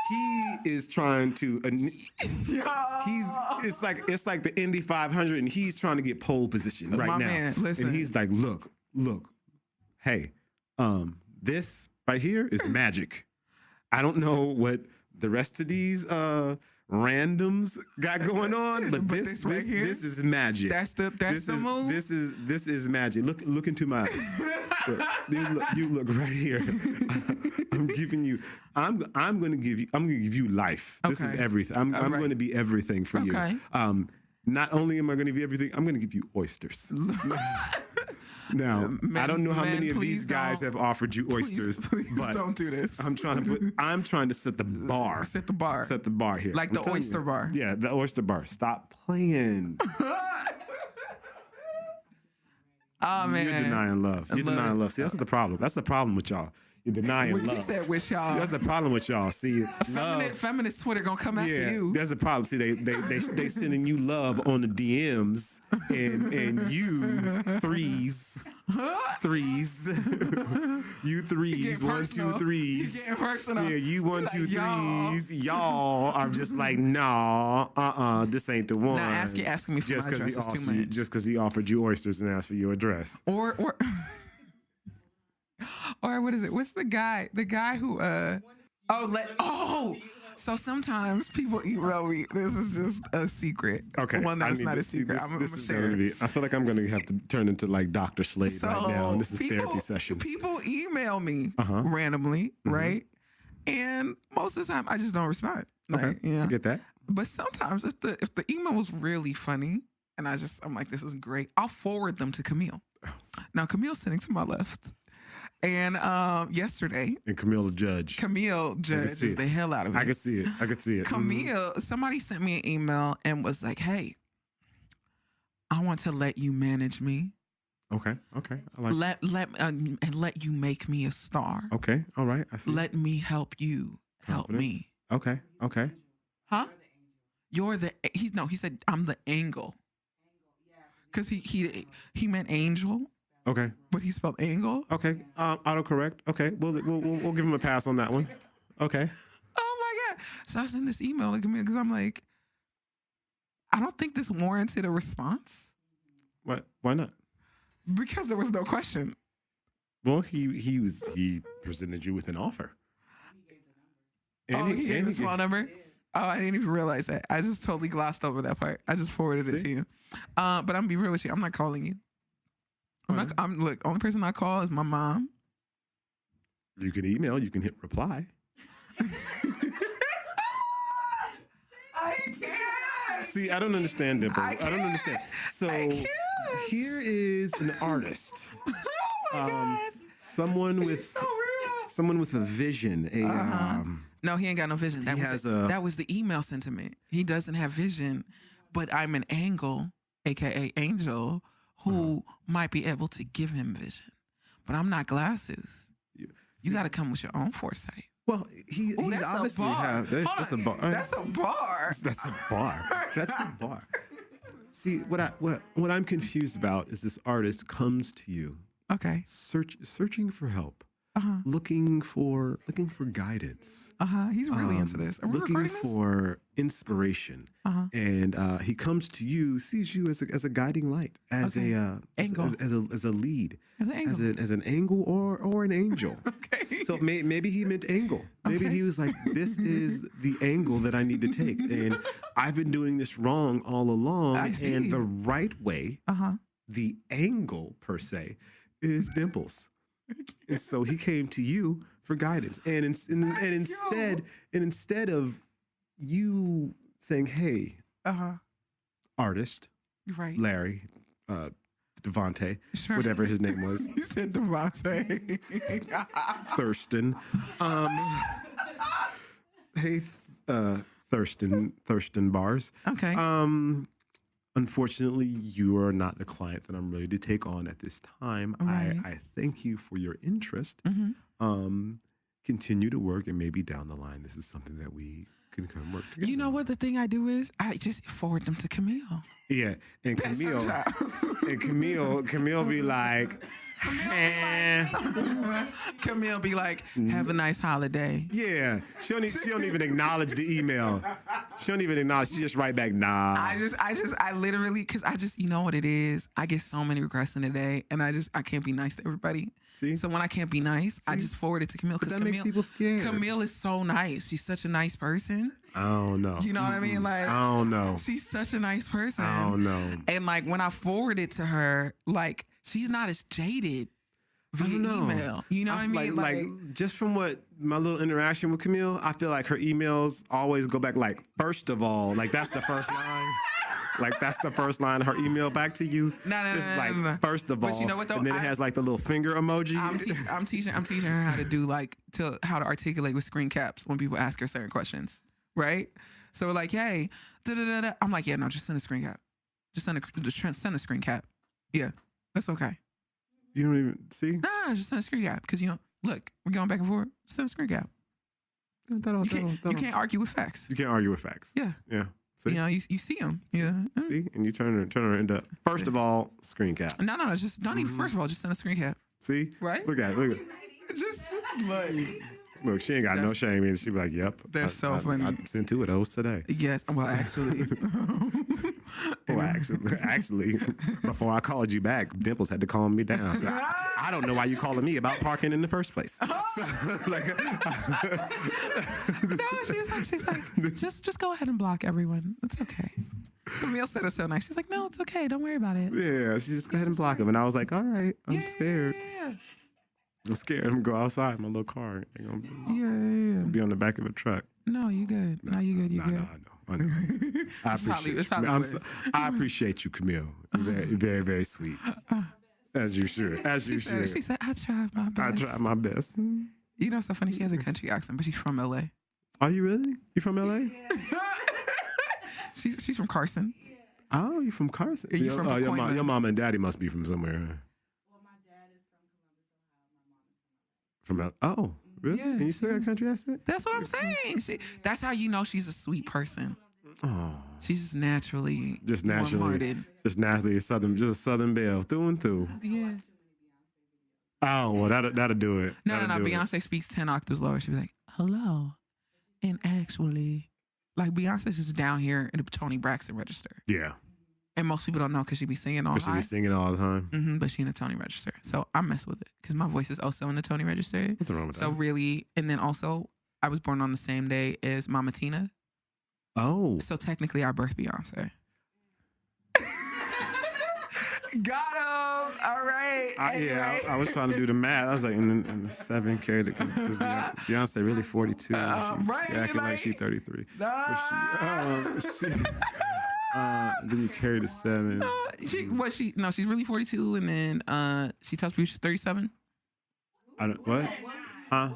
He is trying to. It's like the Indy 500, and he's trying to get pole position right now. Man, listen. And he's like, look. Hey, this right here is magic. I don't know what the rest of these randoms got going on, but this right here, this is magic. That's the move. This is magic. Look into my eyes. You look right here. I'm going to give you life. This is everything. I'm going to be everything for you. Not only am I going to be everything, I'm going to give you oysters. Now, I don't know how many of these guys have offered you oysters, but don't do this. I'm trying to set the bar. Set the bar. Set the bar here. Like the oyster bar. Yeah, the oyster bar. Stop playing. Oh man. You're denying love. You're denying love. See, that's the problem. That's the problem with y'all. You're denying love. You said with y'all. That's the problem with y'all. See, feminist Twitter gonna come after you. There's a problem. See, they sending you love on the DMs, and you threes, you threes, 1, 2, 3s. You getting personal. Yeah, you 1, 2, 3s. Y'all are just like, nah, this ain't the one. Now asking me for my address is too much. Just because he offered you oysters and asked for your address. Or what is it? What's the guy? The guy who so sometimes people email me. This is just a secret. Okay. One that's not a secret. I'm gonna share. I feel like I'm gonna have to turn into like Dr. Slade right now. And this is therapy sessions. People email me randomly, right? And most of the time I just don't respond. Like, okay. I get that. But sometimes if the email was really funny and I'm like, this is great, I'll forward them to Camille. Now Camille's sitting to my left. And yesterday, and Camille judges the hell out of it. I can see it. Camille, somebody sent me an email and was like, "Hey, I want to let you manage me. Okay. I like let you make me a star. Okay. All right. I see. Let me help you help me. Okay. Huh? You're the he said I'm the angle. Because he meant angel. Okay. But he spelled angle. Okay. Autocorrect. Okay. We'll give him a pass on that one. Okay. Oh my God. So I sent this email to Camille because I'm like, I don't think this warranted a response. What? Why not? Because there was no question. Well, he presented you with an offer. And he gave his phone number? Oh, I didn't even realize that. I just totally glossed over that part. I just forwarded it to you. But I'm gonna be real with you. I'm not calling you. Look, only person I call is my mom. You can email, you can hit reply. I can't. See, I don't understand, Dimple. I don't understand. So here is an artist. Oh my God. Someone with a vision. No, he ain't got no vision. That was the email sentiment. He doesn't have vision. but I'm an angle, aka angel, who might be able to give him vision. But I'm not glasses. You got to come with your own foresight. Well, he's obviously that's a bar. That's a bar. That's a bar. That's a bar. See, what I'm confused about is this artist comes to you, Okay. searching for help, looking for guidance. He's really into this. Are we Looking recording this? for inspiration, and he comes to you, sees you as a guiding light, as a Angle. as a lead, As an angle. as an angle or an angel. Okay. So maybe he meant angle. Maybe he was like, this is the angle that I need to take, and I've been doing this wrong all along. I see. And the right way, the angle per se, is Dimplez. And so he came to you for guidance, and instead of you saying, "Hey, artist, Right. Larry, Devontae, Sure. whatever his name was, You said Devontae. Thurston, hey, Thurston Bars, Okay. Unfortunately, you are not the client that I'm ready to take on at this time. Right. I thank you for your interest. Continue to work, and maybe down the line, this is something that we can come work together. You know what the thing I do is? I just forward them to Camille. Yeah, and Camille be like, Camille be like, have a nice holiday. yeah. She don't even acknowledge the email. She don't even acknowledge. She just write back, nah. I literally, because you know what it is? I get so many requests in a day, and I can't be nice to everybody. See? So when I can't be nice, I just forward it to Camille. But Because that makes people scared. Camille is so nice. She's such a nice person. I don't know. You know what I mean? Like, I don't know. she's such a nice person. I don't know. And like when I forward it to her, like she's not as jaded via email. You know what I mean? Like just from what my little interaction with Camille, I feel like her emails always go back like, first of all, like that's the first line. Like that's the first line of her email back to you. No. First of all, But you know what though? And then it has like the little finger emoji. I'm teaching her how to do how to articulate with screen caps when people ask her certain questions, right? So we're like, hey, da-da-da-da. I'm like, yeah, no, just send a screen cap. Just send a screen cap. Yeah, that's okay. You don't even see? Nah, just send a screen cap because look, we're going back and forth. Send a screen cap. You can't argue with facts. You can't argue with facts. Yeah. Yeah. See? You know, you see them. Yeah. See? And you turn her into, first of all, screen cap. No, just don't even. First of all, just send a screen cap. See? Right? Look at it. Just like. Look, she ain't got no shame. And she be like, yep. That's so funny. I sent 2 of those today. Yes. Well, actually. Actually, before I called you back, Dimplez had to calm me down. I don't know why you calling me about parking in the first place. No, she's like, just go ahead and block everyone. It's okay. Camille said it so nice. She's like, no, it's okay. Don't worry about it. Yeah, she just go ahead and block him. And I was like, all right, I'm scared. I'm scared. I'm going to go outside in my little car. Yeah. Be on the back of a truck. No, you good. No, you good. You good. I know. I appreciate you. I appreciate you, Camille. Very, very, very sweet. As you should. She said, I tried my best. I tried my best. You know, it's so funny. She has a country accent, but she's from LA. Are you really? You from LA? Yeah. She's from Carson. Oh, you from Carson? You from your mom and daddy must be from somewhere. Well, my dad is from Columbus, Ohio. My mom is From Oh, really? Yeah, And you still got a country accent? That's what I'm saying. That's how you know she's a sweet person. Oh, She's just naturally warm-hearted. just naturally just a Southern belle through and through. Yeah. Oh, well, that'll do it. No. That'll do it. Beyonce speaks 10 octaves lower. She'd be like, hello. And actually, like Beyonce's just down here in the Toni Braxton register. Yeah. And most people don't know because she be singing all Because she high. be singing all the time. But she in the Toni register. So I mess with it because my voice is also in the Toni register. What's wrong with So that? really, and then also, I was born on the same day as Mama Tina. Oh. So technically, I birthed Beyonce. Got him. All right. I was trying to do the math. I was like, and the 7 carried it because Beyonce really 42. Right, She acting like she 33. Nah. Then you carry the 7. She's really 42, and then she tells people she's 37. What? Huh?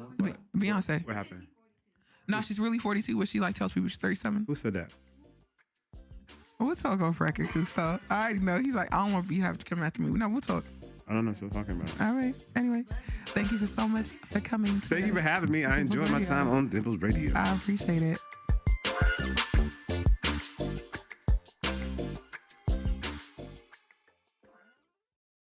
Beyonce. What happened? No, she's really 42, but she like tells people she's 37. Who said that? We'll talk off record, Kustoo. I already know. He's like, I don't want to have to come after me. No, we'll talk. I don't know what you're talking about. All right. Anyway, thank you for so much for coming. Thank you for having me. I enjoyed my time on Dimplez Radio. I appreciate it.